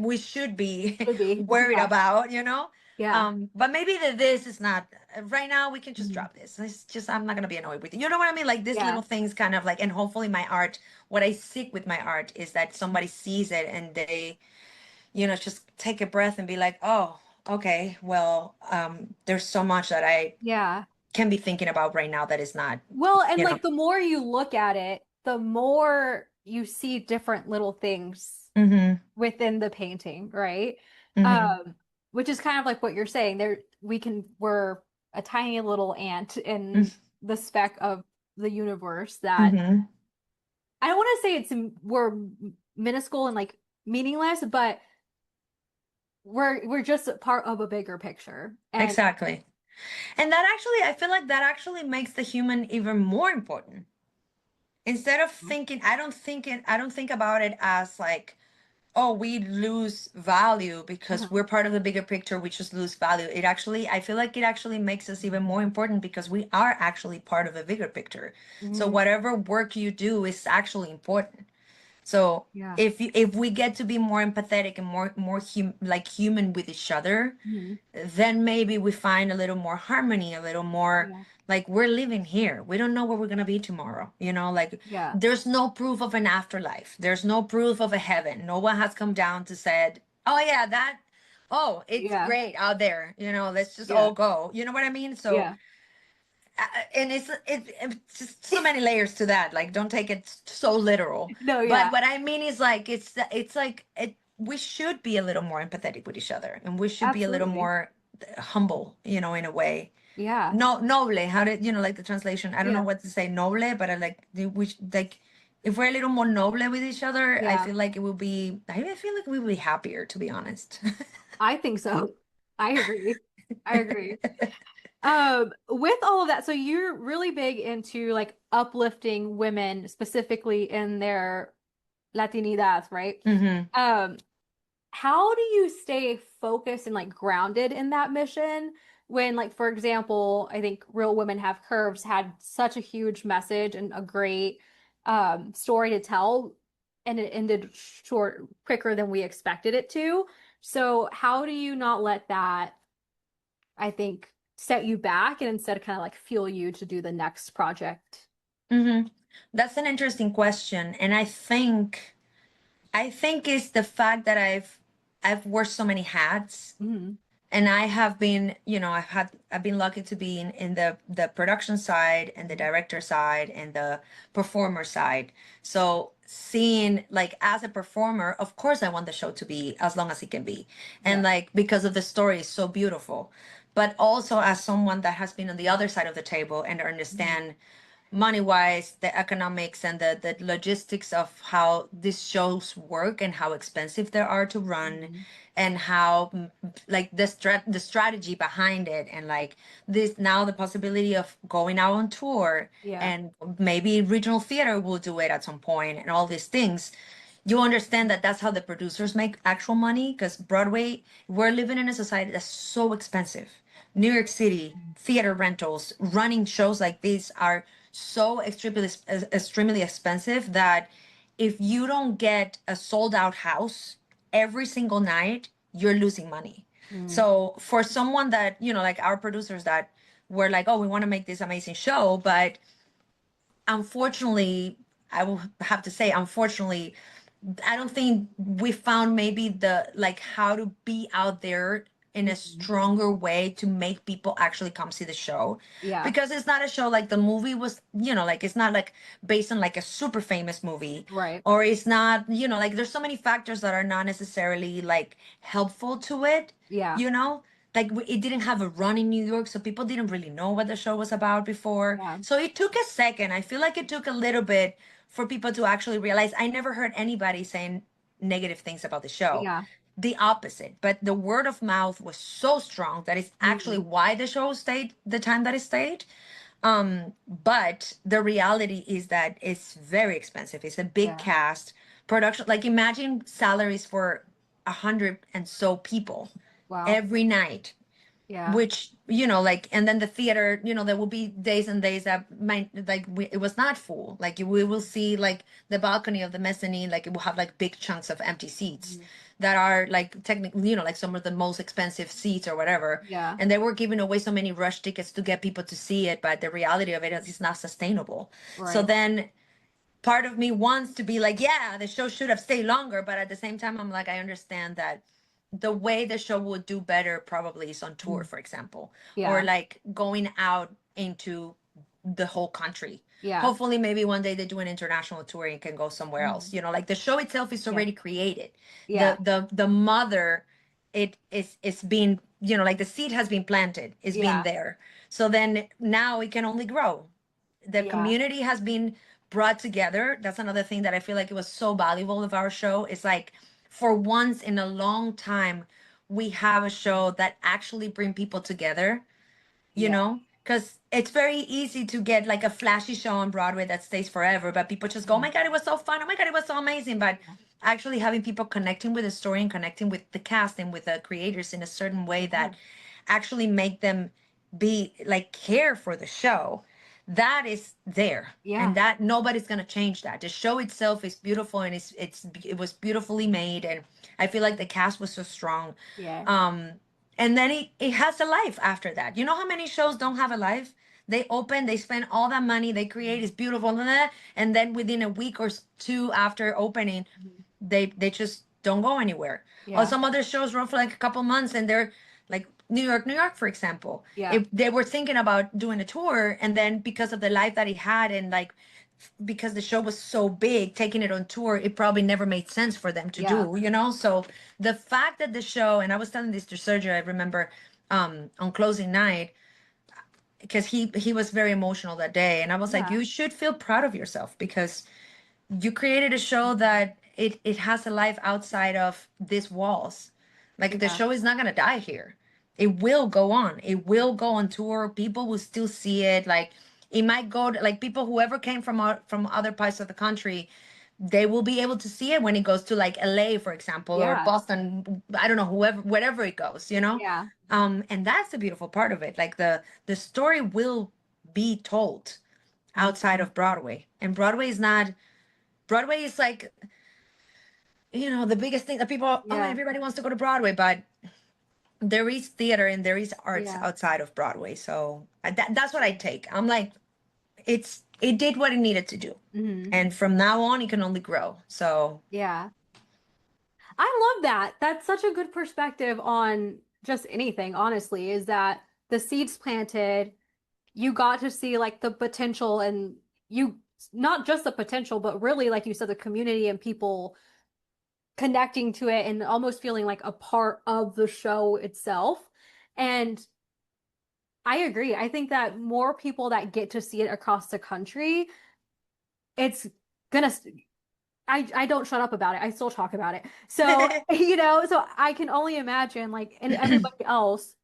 we should be Should be. worried Yeah. about. Yeah. But maybe this is not right now. We can just Mhm. drop this. It's just I'm not gonna be annoyed with you. You know what I mean? Like these Yeah. little things, kind of like, and hopefully my art. What I seek with my art is that somebody sees it and they, just take a breath and be like, oh, okay, well, there's so much that I Yeah. can be thinking about right now that is not, Well, and you know. like the more you look at it, the more you see different little things Mm-hmm. within the painting, right? Mm-hmm. Um, which is kind of like what you're saying. We're a tiny little ant in the speck of the universe that Mm-hmm. I don't want to say we're minuscule and like meaningless, but we're just a part of a bigger picture. And Exactly. And that actually, I feel like that actually makes the human even more important. Instead of thinking, I don't think about it as like, oh, we lose value because uh-huh. we're part of the bigger picture, we just lose value. It actually, I feel like it actually makes us even more important because we are actually part of a bigger picture. So Mhm. whatever work you do is actually important. So Yeah. if we get to be more empathetic and like human with each other, Mhm. then maybe we find a little more harmony, a little more Yeah. like we're living here. We don't know where we're gonna be tomorrow. Like Yeah. there's no proof of an afterlife. There's no proof of a heaven. No one has come down to said, oh yeah, it's Yeah. great out there. Let's just Yeah. all go. You know what I mean? So Yeah. and it's just so many layers to that. Like, don't take it so literal. No, But yeah. what I mean is like it's like we should be a little more empathetic with each other, and we should be a little Absolutely. more humble, in a way. Yeah. No, noble. How did like the translation? I don't know Yeah. what to say. Noble, but I like like if we're a little more noble with each other, I Yeah. feel like it will be. I feel like we will be happier, to be honest. I think so. I agree. I agree. With all of that, so you're really big into like uplifting women specifically in their Latinidad, right? Hmm. Um, how do you stay focused and like grounded in that mission when, like, for example, I think Real Women Have Curves had such a huge message and a great story to tell, and it ended short quicker than we expected it to. So how do you not let that, I think, set you back and instead kind of like fuel you to do the next project? Hmm. That's an interesting question, and I think it's the fact that I've worn so many hats, Hmm. and I have been, I've been lucky to be in the production side and the director side and the performer side. So seeing like as a performer, of course I want the show to be as long as it can be. And Yeah. like because of the story is so beautiful. But also as someone that has been on the other side of the table and Mhm. understand money wise, the economics and the logistics of how these shows work and how expensive they are to run, Mhm. and how like the strategy behind it, and like this now the possibility of going out on tour, Yeah. and maybe regional theater will do it at some point, and all these things. You understand that that's how the producers make actual money, because Broadway, we're living in a society that's so expensive. New York City theater rentals, running shows like these are so extremely expensive that if you don't get a sold out house every single night, you're losing money. Mhm. So for someone that, like our producers that were like, oh, we want to make this amazing show, but unfortunately, I will have to say, unfortunately, I don't think we found maybe the like how to be out there in a Mhm. stronger way to make people actually come see the show, Yeah. because it's not a show like the movie was, like it's not like based on like a super famous movie, Right. or it's not, like there's so many factors that are not necessarily like helpful to it, Yeah. you know like it didn't have a run in New York, so people didn't really know what the show was about before. Yeah. So it took a second. I feel like it took a little bit for people to actually realize. I never heard anybody saying negative things about the show. Yeah. The opposite. But the word of mouth was so strong that it's actually Mhm. why the show stayed the time that it stayed. But the reality is that it's very expensive. It's a big Yeah. cast production. Like imagine salaries for 100 and so people Wow. every night, Yeah. which like, and then the theater, there will be days and days that might like it was not full. Like we will see like the balcony of the mezzanine, like it will have like big chunks of empty seats Mhm. that are like technically, like some of the most expensive seats or whatever. Yeah. And they were giving away so many rush tickets to get people to see it, but the reality of it is it's not sustainable. So Right. then part of me wants to be like, yeah, the show should have stayed longer, but at the same time, I'm like, I understand that the way the show would do better probably is on tour, Mhm. for example, or Yeah. like going out into the whole country. Yeah. Hopefully, maybe one day they do an international tour and can go somewhere else. Mhm. Like the show itself is Yeah. already created. Yeah. The mother, it's been, like the seed has been planted, it's been Yeah. there. So then now it can only grow. The Yeah. community has been brought together. That's another thing that I feel like it was so valuable of our show. It's like for once in a long time, we have a show that actually bring people together, Yeah. because it's very easy to get like a flashy show on Broadway that stays forever, but people just go, oh Mhm. my God, it was so fun. Oh my God, it was so amazing. But Yeah. actually having people connecting with the story and connecting with the cast and with the creators in a certain way Yeah. that actually make them be like care for the show, that is there, and Yeah. that nobody's going to change that. The show itself is beautiful, and it was beautifully made, and I feel like the cast was so strong. Yeah. um and then it has a life after that. You know how many shows don't have a life? They open, they spend all that money, they create, it's beautiful, blah, blah, blah, and then within a week or two after opening, Mhm. they just don't go anywhere. Or Yeah. some other shows run for like a couple months, and they're like New York, for example. Yeah. If they were thinking about doing a tour, and then because of the life that he had, and like because the show was so big, taking it on tour, it probably never made sense for them to Yeah. do. So the fact that the show, and I was telling this to Sergio, I remember on closing night, because he was very emotional that day, and I was like, Yeah. you should feel proud of yourself because you created a show that it has a life outside of these walls. Like the Yeah. show is not gonna die here. It will go on. It will go on tour. People will still see it. Like it might go to, like people whoever came from other parts of the country, they will be able to see it when it goes to like LA, for example, or Yeah. Boston. I don't know, whoever, wherever it goes. Yeah. And that's the beautiful part of it. Like the story will be told outside Mhm. of Broadway, and Broadway is like, the biggest thing that people, oh, Yeah. everybody wants to go to Broadway, but there is theater and there is arts Yeah. outside of Broadway. So that's what I take. I'm like, it did what it needed to do. Mhm. And from now on, it can only grow. So, Yeah. I love that. That's such a good perspective on just anything, honestly, is that the seeds planted, you got to see like the potential and you not just the potential, but really, like you said, the community and people connecting to it and almost feeling like a part of the show itself. And I agree. I think that more people that get to see it across the country, it's gonna I don't shut up about it. I still talk about it. So, so I can only imagine like and everybody else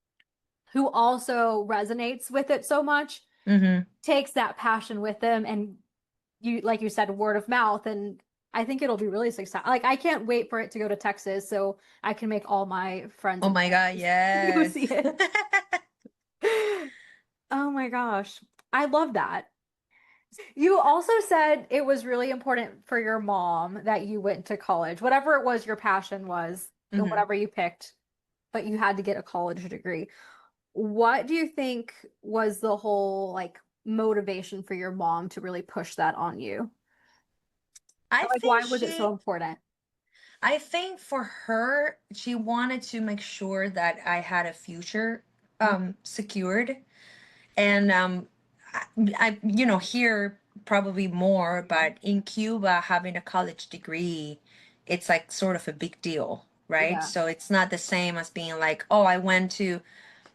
who also resonates with it so much hmm takes that passion with them and you like you said word of mouth and I think it'll be really successful. Like I can't wait for it to go to Texas so I can make all my friends oh in my God, Texas go yes. see it. Oh my gosh. I love that. You also said it was really important for your mom that you went to college, whatever it was your passion was, and hmm whatever you picked, but you had to get a college degree. What do you think was the whole like motivation for your mom to really push that on you? I Like, think why was it so she, important? I think for her, she wanted to make sure that I had a future secured. And here probably more, but in Cuba, having a college degree, it's like sort of a big deal. right? Yeah. So it's not the same as being like, oh,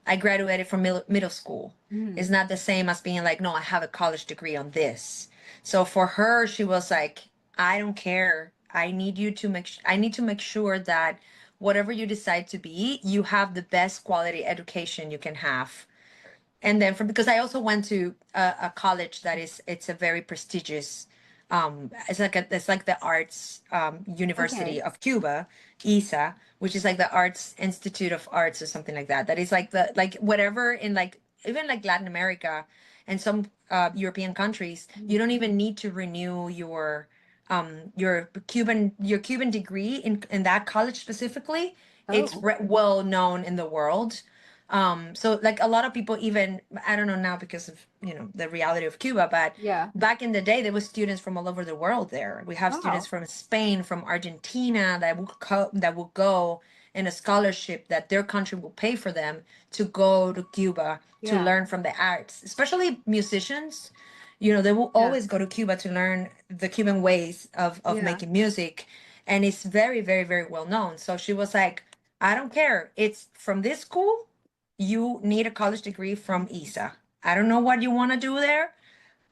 I graduated from middle school. It's Mhm. not the same as being like, no, I have a college degree on this. So for her, she was like, I don't care. I need to make sure that whatever you decide to be, you have the best quality education you can have. And then from, because I also went to a college that it's a very prestigious, it's like the arts university Okay. of Cuba, ISA, which is like the Arts Institute of Arts or something like that. That is like the, like whatever in like even like Latin America and some European countries, you Mhm. don't even need to renew your Cuban degree in that college specifically. It's Oh, well known in the world. So like a lot of people, even I don't know now because of the reality of Cuba, but yeah. back in the day there was students from all over the world there. We have students Wow. from Spain, from Argentina that will go in a scholarship that their country will pay for them to go to Cuba to Yeah. learn from the arts, especially musicians. They will Yeah. always go to Cuba to learn the Cuban ways of Yeah. making music, and it's very, very, very well known. So she was like, I don't care. It's from this school. You need a college degree from ISA. I don't know what you want to do there.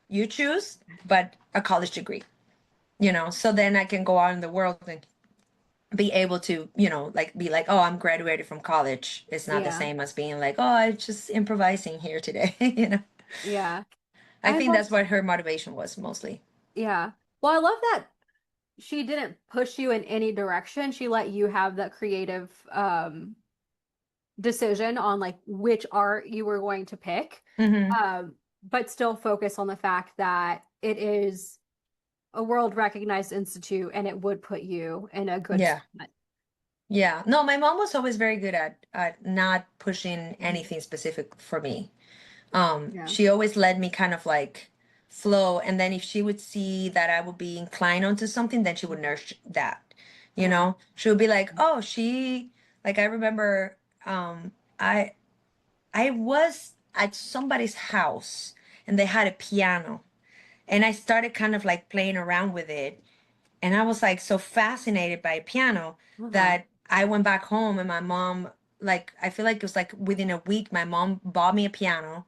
You choose, but a college degree, so then I can go out in the world and be able to, like be like, oh, I'm graduated from college. It's not the Yeah. same as being like, oh, I'm just improvising here today. Yeah. I I think love, that's what her motivation was mostly. yeah. Well, I love that she didn't push you in any direction. She let you have that creative decision on like which art you were going to pick. Hmm. But still focus on the fact that it is a world recognized institute and it would put you in a good Yeah. spot. Yeah. No, my mom was always very good at not pushing Mhm. anything specific for me. Yeah. She always let me kind of like flow, and then if she would see that I would be inclined onto something, then she would nurture that. Yeah. She would be like, oh, like I remember, I I was at somebody's house and they had a piano, and I started kind of like playing around with it, and I was like so fascinated by piano Uh-huh. that I went back home, and my mom, like, I feel like it was like within a week my mom bought me a piano.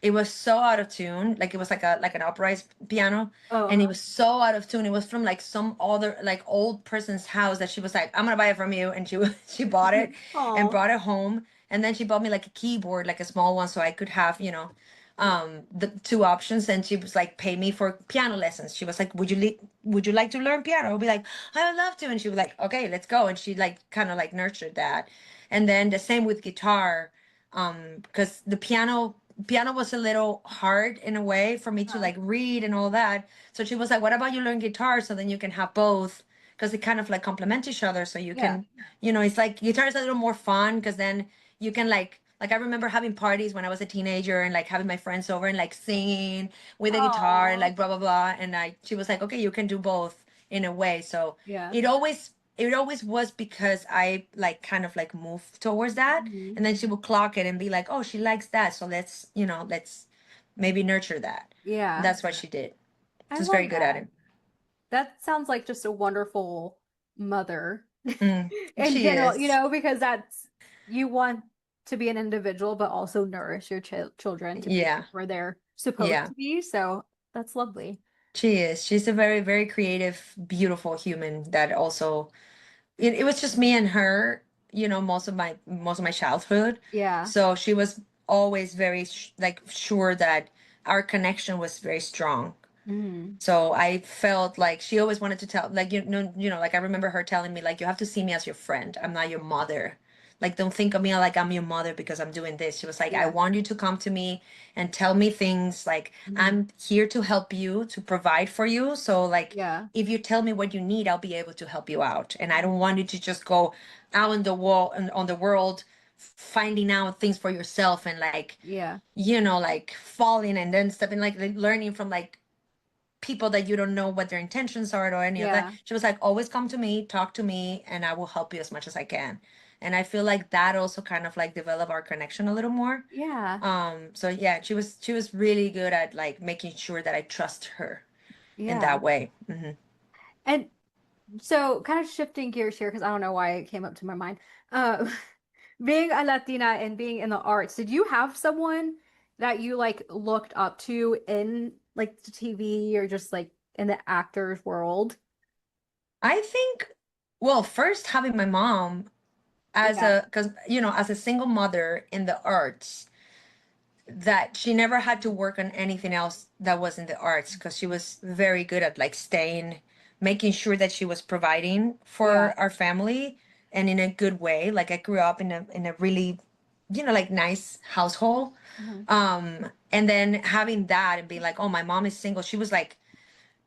It was so out of tune, like it was like an upright piano, Oh, and it uh-huh. was so out of tune. It was from like some other like old person's house that she was like, I'm gonna buy it from you, and she bought it and Oh, brought it home. And then she bought me like a keyboard, like a small one, so I could have the two options. And she was like, pay me for piano lessons. She was like, would you like to learn piano? I'll be like, I would love to. And she was like, okay, let's go. And she like kind of like nurtured that. And then the same with guitar, because the piano was a little hard in a way for me to uh-huh. like read and all that. So she was like, what about you learn guitar so then you can have both? Because they kind of like complement each other. So you Yeah. can, it's like guitar is a little more fun because then you can like I remember having parties when I was a teenager and like having my friends over and like singing with a guitar and Oh, like blah blah blah. And she was like, okay, you can do both in a way. So yeah. it always was because I like kind of like moved towards that, Mhm. and then she would clock it and be like, oh, she likes that, so let's maybe nurture that. Yeah. That's what she did. I She's very love good at that. it. That sounds like just a wonderful mother Mm, in she general, is. because that's you want to be an individual, but also nourish your children to be Yeah. where they're supposed Yeah. to be. So that's lovely. She is. She's a very, very creative, beautiful human that also it was just me and her, most of my childhood. Yeah. So she was always very like sure that our connection was very strong. Hmm. So I felt like she always wanted to tell, like, like I remember her telling me, like, you have to see me as your friend. I'm not your mother. Like, don't think of me like I'm your mother because I'm doing this. She was like, I Yeah. want you to come to me and tell me things. Like, Hmm. I'm here to help you, to provide for you. So, like, Yeah. if you tell me what you need, I'll be able to help you out. And I don't want you to just go out in the wall and on the world finding out things for yourself and like, Yeah. like falling and then stepping, like learning from like people that you don't know what their intentions are or any of that. Yeah. She was like, always come to me, talk to me, and I will help you as much as I can. And I feel like that also kind of like develop our connection a little more. Yeah. So yeah, she was really good at like making sure that I trust her in Yeah. that way. Hmm. And So kind of shifting gears here because I don't know why it came up to my mind. Uh, being a Latina and being in the arts, did you have someone that you like looked up to in like the TV or just like in the actors world? I think, well, first having my mom as Yeah. a, because, as a single mother in the arts, that she never had to work on anything else that was in the arts because she was very good at like staying, making sure that she was providing Yeah. for our family and in a good way. Like I grew up in a really, like nice household. Mhm. And then having that and being like, oh, my mom is single. She was like,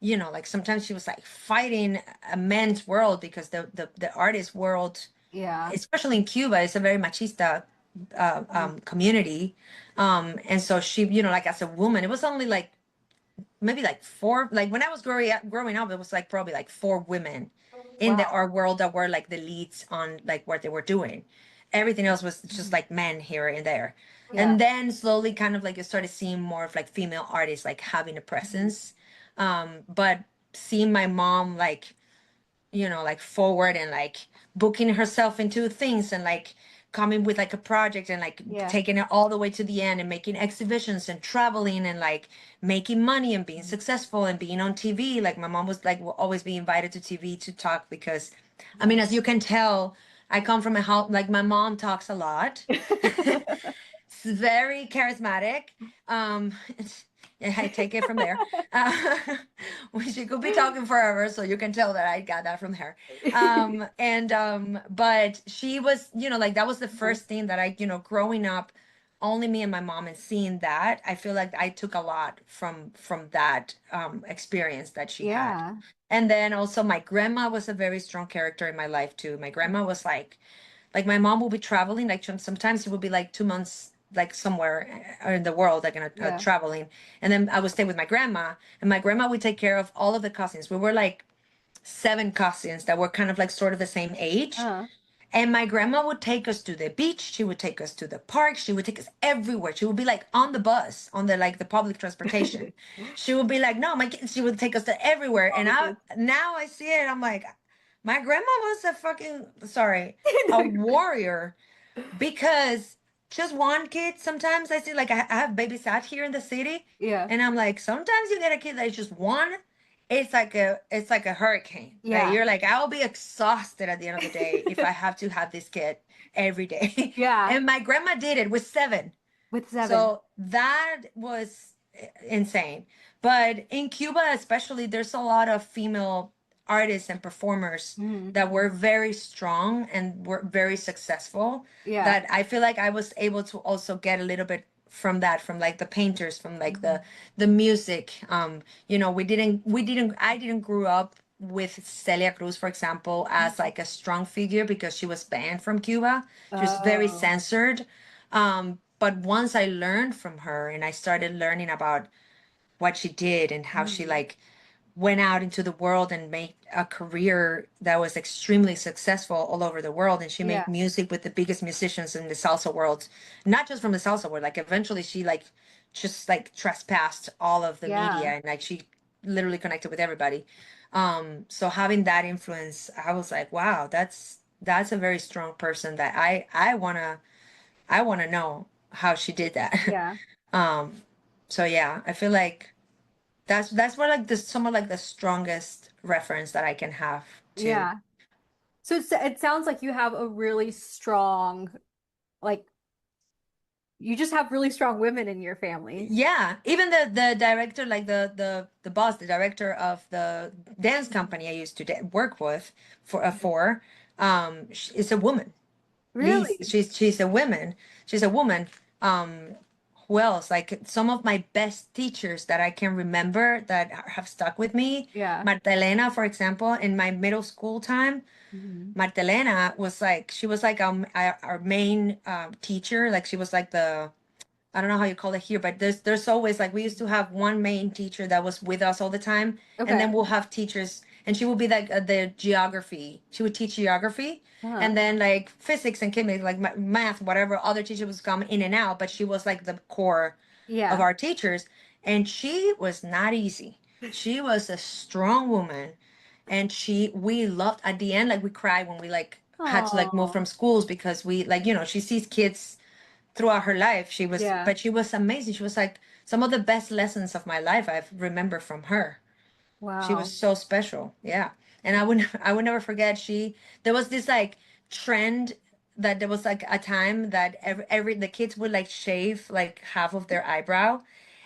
like sometimes she was like fighting a men's world because the artist world, Yeah. especially in Cuba, is a very machista Mhm. community. And so she, like as a woman, it was only like maybe like four. Like when I was growing up, it was like probably like four women in the Wow. art world that were like the leads on like what they were doing. Everything else was just Mhm. like men here and there. Yeah. And then slowly, kind of like you started seeing more of like female artists like having a Mhm. presence. But seeing my mom like like forward and like booking herself into things and like coming with like a project and like Yeah. taking it all the way to the end and making exhibitions and traveling and like making money and being Mhm. successful and being on TV. Like my mom was like will always be invited to TV to talk because I Yeah. mean, as you can tell, I come from a house like my mom talks a lot. It's very charismatic. Um, yeah, I take it from there. Uh, she could be talking forever, so you can tell that I got that from her. But she was, like that was the first thing that I, growing up, only me and my mom, and seeing that, I feel like I took a lot from that experience that she had. Yeah. And then also my grandma was a very strong character in my life too. My grandma was like my mom will be traveling like sometimes it would be like 2 months like somewhere in the world like in Yeah. traveling, and then I would stay with my grandma, and my grandma would take care of all of the cousins. We were like seven cousins that were kind of like sort of the same age, Uh, and my grandma would take us to the beach, she would take us to the park, she would take us everywhere. She would be like on the bus, on the like the public transportation. She would be like, no, my kids, she would take us to everywhere. all And the I kids. now I see it, I'm like, my grandma was a fucking sorry, No, a you're warrior, because just one kid, sometimes I see like I have babysat here in the city, yeah. and I'm like, sometimes you get a kid that is just one, it's like a hurricane, right? Yeah. You're like, I'll be exhausted at the end of the day if I have to have this kid every day. Yeah. And my grandma did it with seven. With seven. So that was insane. But in Cuba, especially, there's a lot of female artists and performers Mhm. that were very strong and were very successful. Yeah. That I feel like I was able to also get a little bit from that, from like the painters, from like the Mhm. the music. I didn't grow up with Celia Cruz, for example, as Mhm. like a strong figure because she was banned from Cuba. She was very Oh. censored. But once I learned from her and I started learning about what she did and how she Mhm. like went out into the world and made a career that was extremely successful all over the world, and she Yeah. made music with the biggest musicians in the salsa world, not just from the salsa world, like eventually she like just like trespassed all of the media, Yeah. and like she literally connected with everybody. So having that influence, I was like, wow, that's a very strong person that I want to know how she did that. Yeah. um so yeah, I feel like that's where like this some of like the strongest reference that I can have to. Yeah. So it sounds like you have a really strong, like, you just have really strong women in your family. Yeah, even the director, like the boss, the director of the dance company I used to work with is a woman. Liz, Really? she's a woman. She's a woman. Um, who else? Like some of my best teachers that I can remember that have stuck with me. Yeah. Marta Elena, for example, in my middle school time. Mhm. Marta Elena was like, she was like our main teacher. Like she was like I don't know how you call it here, but there's always like we used to have one main teacher that was with us all the time, and Okay. then we'll have teachers, and she would be like the geography. She would teach geography, Uh-huh. and then like physics and chemistry, like math, whatever other teacher was come in and out, but she was like the core of Yeah. our teachers, and she was not easy. She was a strong woman, And we loved at the end, like we cried when we like had to like move Oh, from schools because we like, she sees kids throughout her life. yeah. But she was amazing. She was like some of the best lessons of my life I've remember from her. She was Wow. so special. Yeah. And I would never forget there was this like trend that there was like a time that every the kids would like shave like half of their eyebrow.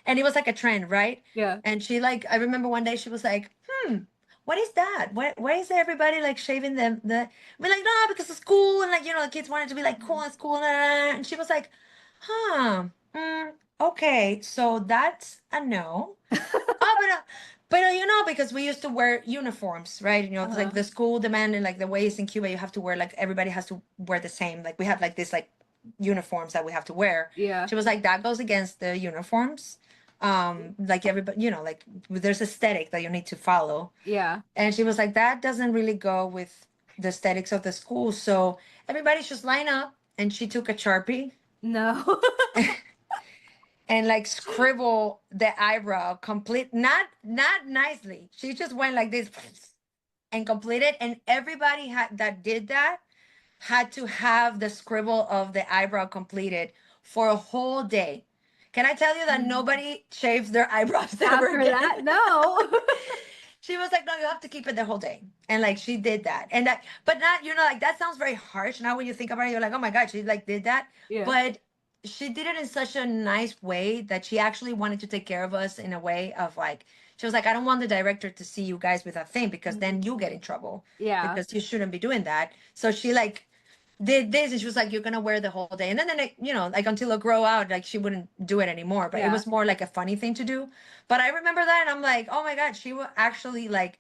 And it was like a trend, right? Yeah. And she like I remember one day she was like, what is that? Why is everybody like shaving the we're like, no, because it's cool and like, the kids wanted to be like cool and school and she was like, huh, okay, so that's a no. Oh, but because we used to wear uniforms, right? It's like Uh-huh. the school demanded, like the ways in Cuba, you have to wear like everybody has to wear the same. Like we have like this like uniforms that we have to wear. Yeah. She was like, that goes against the uniforms. Like everybody, like there's aesthetic that you need to follow. Yeah. And she was like, that doesn't really go with the aesthetics of the school. So everybody just line up. And she took a Sharpie No. and like scribble the eyebrow complete, not nicely. She just went like this and completed, and everybody had that did that had to have the scribble of the eyebrow completed for a whole day. Can I tell you that nobody shaves their eyebrows ever After again? that, no. She was like, no, you have to keep it the whole day. And like she did that. And that, but not, like that sounds very harsh. Now when you think about it, you're like, oh my God, she like did that. Yeah. But she did it in such a nice way that she actually wanted to take care of us in a way of like, she was like, I don't want the director to see you guys with that thing because then you get in trouble Yeah. because you shouldn't be doing that. So she like did this and she was like, you're gonna wear the whole day. And then, like until it grow out, like she wouldn't do it anymore. But it Yeah. was more like a funny thing to do. But I remember that and I'm like, oh my God, she will actually like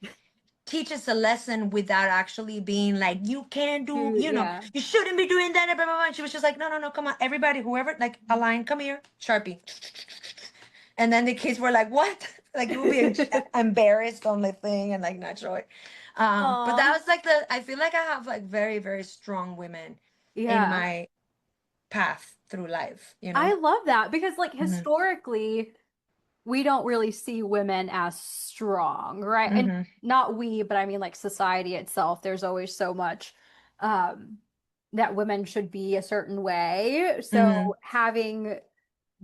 teach us a lesson without actually being like, you can't do, Yeah. you shouldn't be doing that. Blah, blah, blah. And she was just like, no, no, no, come on, everybody, whoever, like a line, come here, Sharpie. And then the kids were like, what? Like you will be embarrassed on the thing and like not show it. But Aw. that was like I feel like I have like very, very strong women in Yeah. my path through life, I love that because like Mm-hmm. historically we don't really see women as strong, right? And Mm-hmm. not we, but I mean like society itself. There's always so much um that women should be a certain way. Mm-hmm. So having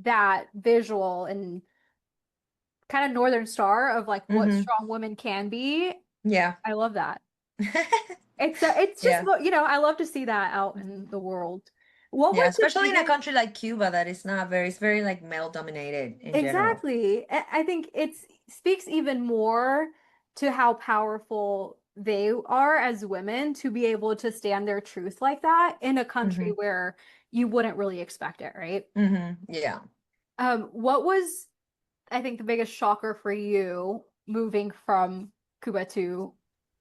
that visual and kind of Northern Star of like what Mm-hmm. strong women can be, Yeah. I love that. It's just Yeah. I love to see that out in the world. What Yeah. was the Especially in a biggest country like Cuba that is not very, it's very like male dominated in general. Exactly. I think it speaks even more to how powerful they are as women to be able to stand their truth like that in a country Mm-hmm. where you wouldn't really expect it, right? Mm-hmm. Yeah. What was, I think, the biggest shocker for you moving from Cuba to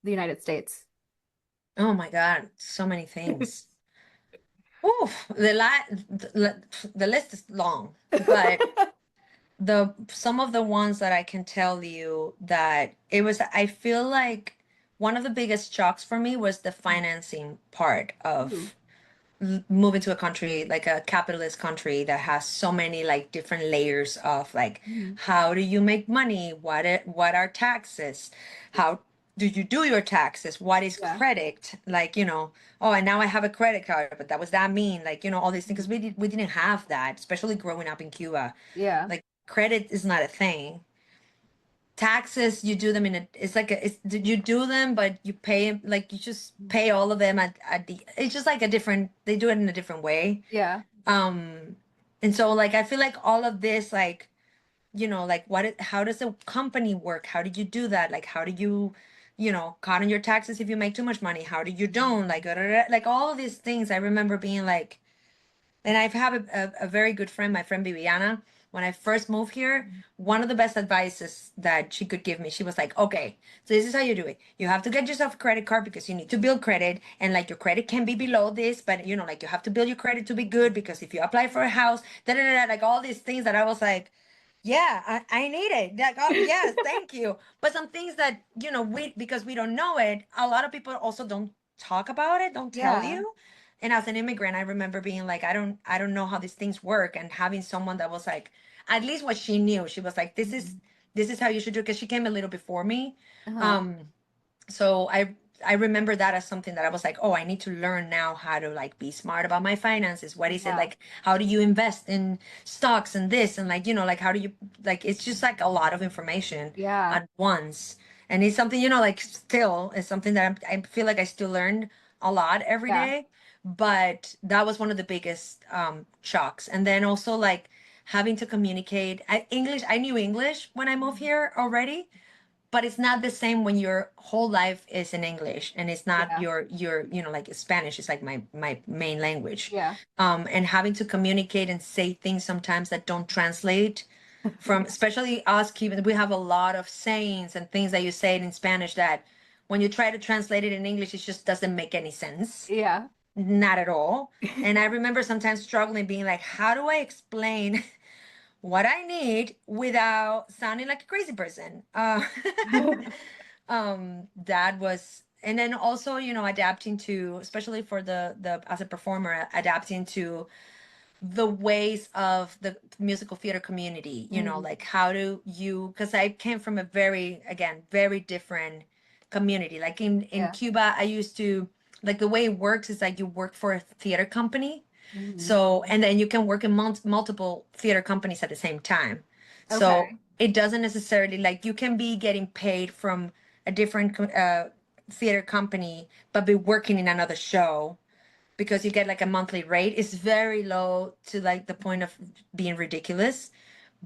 the United States? Oh my God. So many things. Oof, the list is long, but the some of the ones that I can tell you that it was, I feel like one of the biggest shocks for me was the financing part Ooh. of moving to a country like a capitalist country that has so many like different layers of like, Mhm. how do you make money, what are taxes, how do you do your taxes, what is Yeah. credit, like, oh, and now I have a credit card, but that was that mean, like, all these things, because Mhm. we didn't have that, especially growing up in Cuba. Yeah. Like credit is not a thing. Taxes, you do them it's like you do them, but you pay, like you just pay all of them at the, it's just like a different, they do it in a different way. Yeah. um and so like I feel like all of this, like, like how does a company work, how did you do that, like how do you cut on your taxes if you make too much money, how do you don't, like like all of these things. I remember being like, and I have a very good friend, my friend Viviana. When I first moved here, one of the best advices that she could give me, she was like, okay, so this is how you do it. You have to get yourself a credit card because you need to build credit. And like your credit can be below this, but like you have to build your credit to be good because if you apply for a house, da da da, like all these things that I was like, yeah, I need it. Like, oh, yes, thank you. But some things that, because we don't know it, a lot of people also don't talk about it, don't tell Yeah. you. And as an immigrant, I remember being like, I don't know how these things work. And having someone that was like, at least what she knew, she was like, this is Mhm. this is how you should do it. Because she came a little before me. Uh-huh. Um, So I remember that as something that I was like, oh, I need to learn now how to like be smart about my finances. What is it Yeah. like? How do you invest in stocks and this and like, like how do you like it's just like a lot of information Yeah. at once. And it's something, like still it's something that I feel like I still learn a lot every Yeah. day. But that was one of the biggest shocks. And then also like having to communicate English. I knew English when I moved here already, but it's not the same when your whole life is in English and it's not Yeah. your like Spanish is like my main language. Yeah. And having to communicate and say things sometimes that don't translate from, especially us Cubans, we have a lot of sayings and things that you say in Spanish that when you try to translate it in English, it just doesn't make any sense. Yeah. Not at all. And I remember sometimes struggling, being like, how do I explain what I need without sounding like a crazy person? That was, and then also, adapting to, especially for the as a performer, adapting to the ways of the musical theater community, Mm. like how do you, because I came from a very, again, very different community. Like in Yeah. Cuba, I used to, like the way it works is like you work for a theater company. Mm. So, and then you can work in multiple theater companies at the same time. So Okay. it doesn't necessarily like you can be getting paid from a different theater company, but be working in another show because you get like a monthly rate. It's very low to like the point of being ridiculous,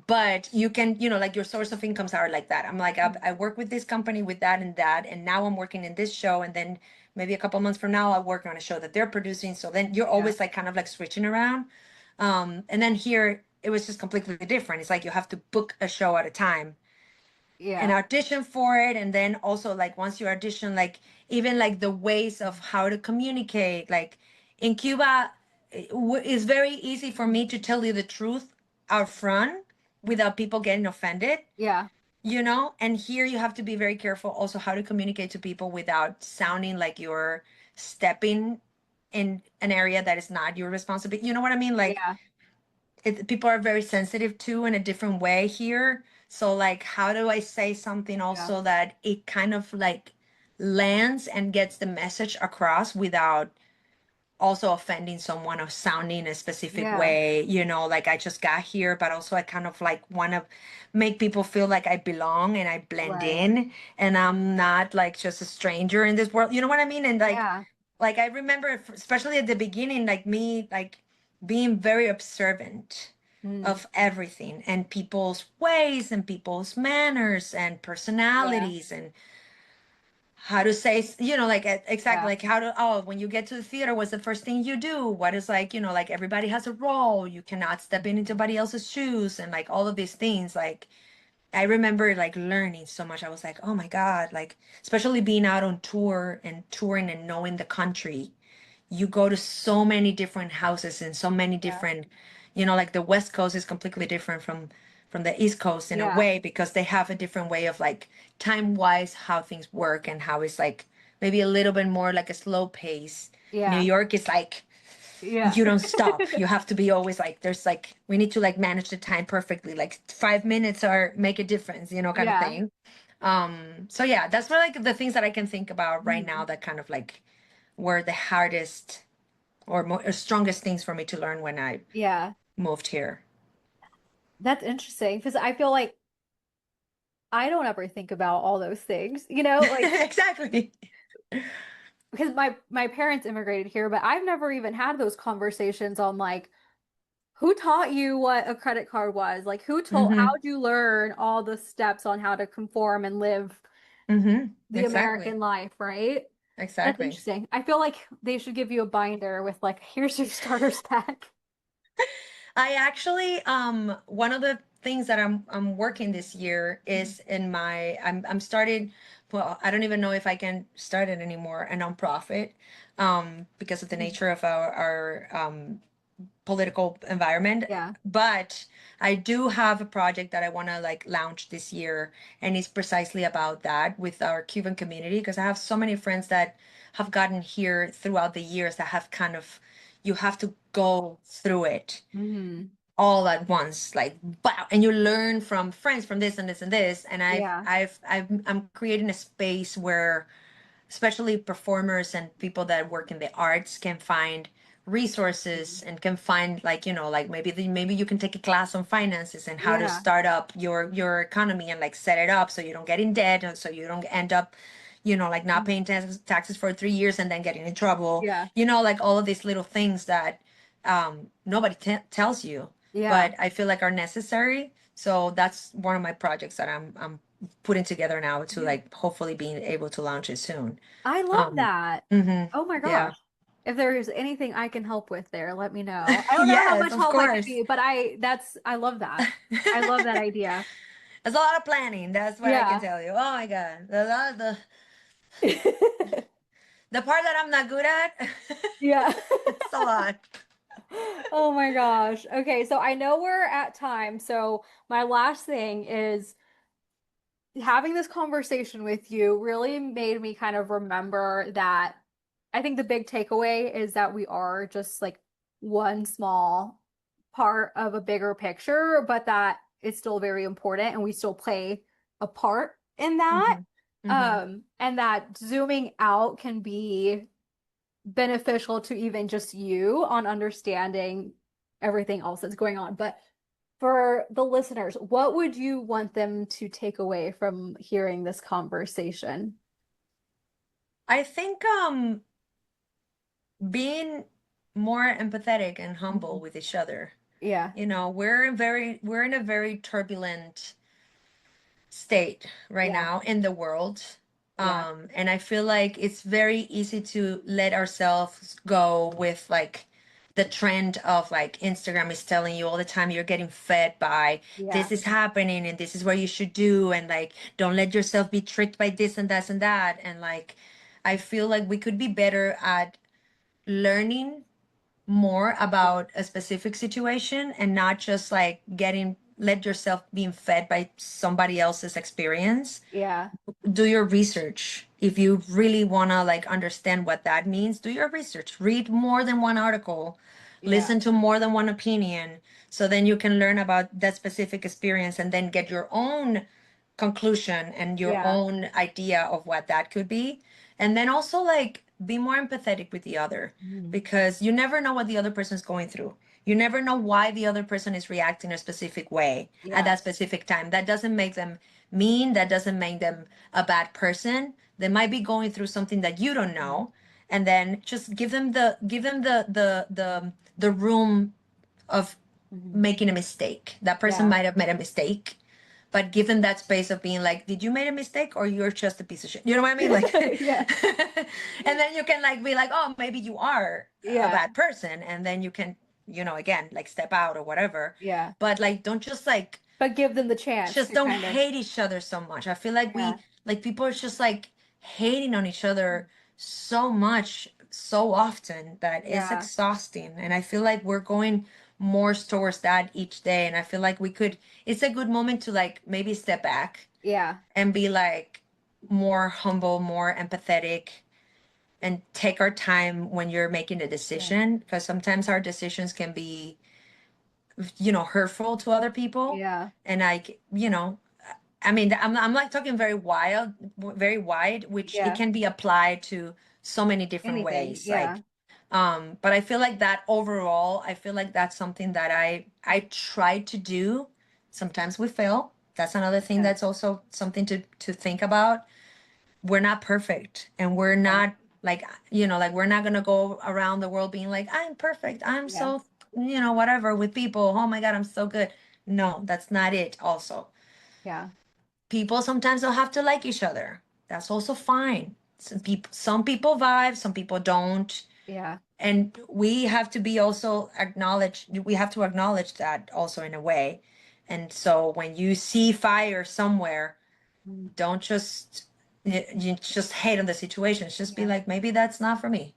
but you can, like your source of incomes are like that. I'm like, I work with this company with that and that, and now I'm working in this show, and then maybe a couple months from now I'll work on a show that they're producing. So then you're Yeah. always like kind of like switching around. And then here it was just completely different. It's like you have to book a show at a time and Yeah. audition for it, and then also like once you audition, like even like the ways of how to communicate, like in Cuba, it's very easy for me to tell you the truth out front without people getting offended, Yeah. and here you have to be very careful also how to communicate to people without sounding like you're stepping in an area that is not your responsibility. You know what I mean? Like Yeah. people are very sensitive too in a different way here. So like, how do I say something Yeah. also that it kind of like lands and gets the message across without also offending someone or sounding a specific Yeah. way, like I just got here, but also I kind of like want to make people feel like I belong and I blend Right. in and I'm not like just a stranger in this world. You know what I mean? And Yeah. like I remember, especially at the beginning, like me, like being very observant Mm. of everything and people's ways and people's manners and Yeah. personalities and how to say, like exactly Yeah. like how to, oh, when you get to the theater, what's the first thing you do? What is like, like everybody has a role. You cannot step in anybody else's shoes and like all of these things. Like I remember like learning so much. I was like, oh my God, like especially being out on tour and touring and knowing the country, you go to so many different houses and so many Yeah. different, like the West Coast is completely different from the East Coast in a Yeah. way because they have a different way of like time wise how things work and how it's like maybe a little bit more like a slow pace. New Yeah. York is like Yeah. you don't stop. You have to be always like there's like we need to like manage the time perfectly. Like 5 minutes or make a difference, kind of Yeah. thing. So yeah, that's where like the things that I can think about right now Mm. that kind of like were the hardest or strongest things for me to learn when I Yeah. moved here. That's interesting because I feel like I don't ever think about all those things, like Exactly. because my parents immigrated here, but I've never even had those conversations on like who taught you what a credit card was? Like Mm-hmm. how'd you learn all the steps on how to conform and live Mm-hmm. the Exactly. American life, right? That's Exactly. interesting. I feel like they should give you a binder with like, here's your starters pack. I actually one of the things that I'm working this year is in my I'm starting, well, I don't even know if I can start it anymore, a nonprofit because of the nature of our political environment. Yeah. But I do have a project that I want to like launch this year, and it's precisely about that with our Cuban community because I have so many friends that have gotten here throughout the years that have kind of you have to go through it Hmm. all at once, like wow, and you learn from friends from this and this and this, and Yeah. I'm creating a space where especially performers and people that work in the arts can find resources and can find like, like maybe you can take a class on finances and how to Yeah. start up your economy and like set it up so you don't get in debt and so you don't end up like not paying taxes for 3 years and then getting in trouble, Yeah. like all of these little things that nobody tells you, Yeah. but I feel like are necessary. So that's one of my projects that I'm putting together now to Yeah. like hopefully being able to launch it soon. I love Um, that. mhm, Oh my yeah. gosh. If there's anything I can help with there, let me know. I don't know how Yes, much of help I can course. be, but I love that. I love that idea. There's a lot of planning. That's what I can Yeah. tell you. Oh my God. A lot of the part that I'm not good at, Yeah. it's a lot. Oh my gosh. Okay, so I know we're at time. So my last thing is having this conversation with you really made me kind of remember that I think the big takeaway is that we are just like one small part of a bigger picture, but that it's still very important and we still play a part in that. Hmm. Hmm. And that zooming out can be beneficial to even just you on understanding everything else that's going on. But for the listeners, what would you want them to take away from hearing this conversation? I think being more empathetic and humble Mhm. with each other. Yeah, We're in a very turbulent state right yeah, now in the world. yeah, And I feel like it's very easy to let ourselves go with like the trend of like Instagram is telling you all the time you're getting fed by yeah, this is happening and this is what you should do and like don't let yourself be tricked by this and that and that. And like I feel like we could be better at learning more about a specific situation and not just like getting let yourself being fed by somebody else's experience. yeah, Do your research. If you really want to like understand what that means, do your research. Read more than one article, yeah, listen to more than one opinion, so then you can learn about that specific experience and then get your own conclusion and your yeah, own idea of what that could be. And then also like be more empathetic with the other, mhm, because you never know what the other person's going through. You never know why the other person is reacting a specific way at yeah, that specific time. That doesn't make them mean, that doesn't make them a bad person. They might be going through something that you don't mhm, know, and then just give them the room of mhm. making a mistake. That person Yeah, might have made a mistake, but give them that space of being like, did you make a mistake or you're just a piece of shit? You know what I mean? Like, yeah, and then you can like be like, oh, maybe you are a yeah, bad person. And then you can, again, like step out or whatever. yeah. But like, don't But give them the chance just to don't kind of, hate each other so much. I feel like yeah, like people are just like hating on each other so much, so often that it's yeah, exhausting. And I feel like we're going more towards that each day. And I feel like it's a good moment to like maybe step back yeah, and be like more humble, more empathetic, and take our time when you're making a yeah, decision. Because sometimes our decisions can be, hurtful to other people. yeah, And like, I mean, I'm like talking very wide, which it yeah. can be applied to so many different Anything. ways. Yeah, Like, but I feel like that overall, I feel like that's something that I try to do. Sometimes we fail. That's another thing yeah, that's also something to think about. We're not perfect, and we're yeah, not like, like we're not gonna go around the world being like, I'm perfect. I'm yeah, so, whatever with people. Oh my God, I'm so good. No, that's not it. Also, yeah, people sometimes don't have to like each other. That's also fine. Some people vibe, some people don't. yeah, And we have to be also acknowledge we have to acknowledge that also in a way. And so when you see fire somewhere, mm, don't just you just hate on the situation. Just be yeah, like, maybe that's not for me,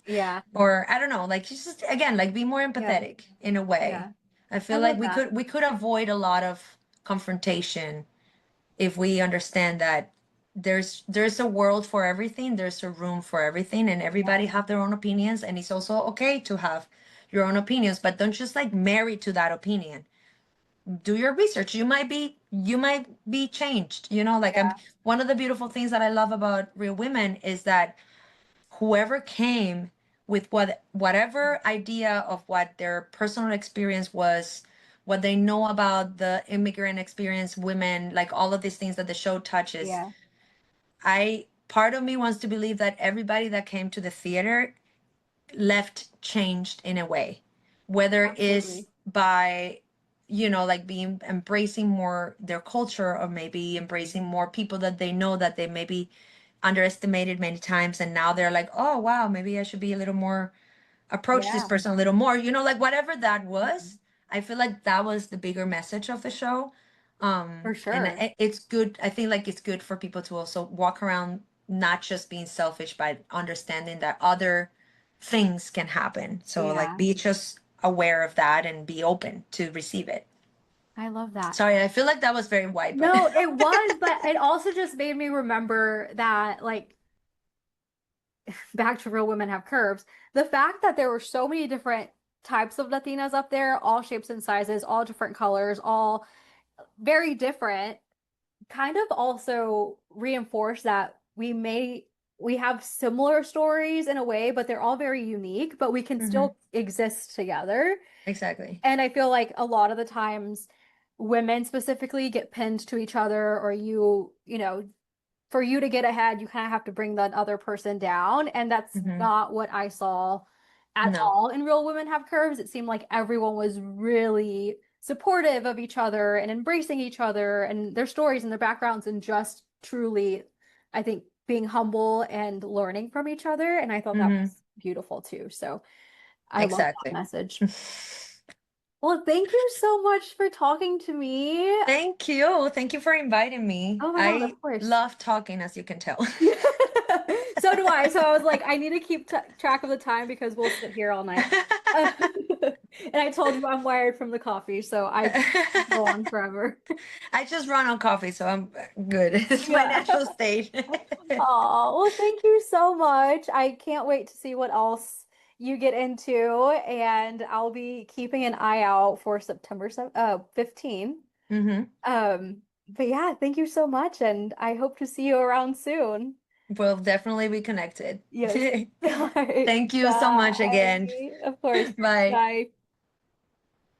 yeah, or I don't know, like just again, like be more yeah, empathetic in a way. yeah. I I feel like love we that. could we could avoid a lot of confrontation if we understand that there's a world for everything, there's a room for everything, and Yeah, everybody have their own opinions, and it's also okay to have your own opinions, but don't just like marry to that opinion. do your research. You might be changed. Like Yeah. one of the beautiful things that I love about Real Women is that whoever came with whatever idea of what their personal experience was, what they know about the immigrant experience, women, like all of these things that the show touches. Yeah. I Part of me wants to believe that everybody that came to the theater left changed in a way, whether it's Absolutely. by like being embracing more their culture, or maybe embracing more people that they know that they maybe underestimated many times, and now they're like, oh wow, maybe I should be a little more, approach this Yeah. person a little more, like whatever that Mhm. was. I feel like that was the bigger message of the show. For And sure. it's good. I think like it's good for people to also walk around not just being selfish, but understanding that other things can happen. So like Yeah. be just aware of that and be open to receive it. I love that. Sorry, I feel like that was very wide, but No, it was, but it also just made me remember that, like, back to Real Women Have Curves, the fact that there were so many different types of Latinas up there, all shapes and sizes, all different colors, all very different, kind of also reinforced that we have similar stories in a way, but they're all very unique, but we can hmm still exist together. exactly. And I feel like a lot of the times women specifically get pinned to each other, or for you to get ahead, you kind of have to bring that other person down. And that's hmm not what I saw at No. all in Real Women Have Curves. It seemed like everyone was really supportive of each other and embracing each other and their stories and their backgrounds, and just truly, I think, being humble and learning from each other. And I thought that hmm was beautiful too. So I love that Exactly. message. Well, thank you so much for talking to me. Thank you. Thank you for inviting me. Oh my God, I of course. love talking, as you can tell. So do I. So I was like, I need to keep t track of the time because we'll sit here all night. And I told you I'm wired from the coffee, so I can go on forever. I just run on coffee, so I'm good. It's my Yeah. natural state. Oh, well, thank you so much. I can't wait to see what else you get into, and I'll be keeping an eye out for September 15. hmm But yeah, thank you so much, and I hope to see you around soon. We'll definitely be connected. Yes. All right. Thank you so much again. Bye. Of course. Bye. Bye.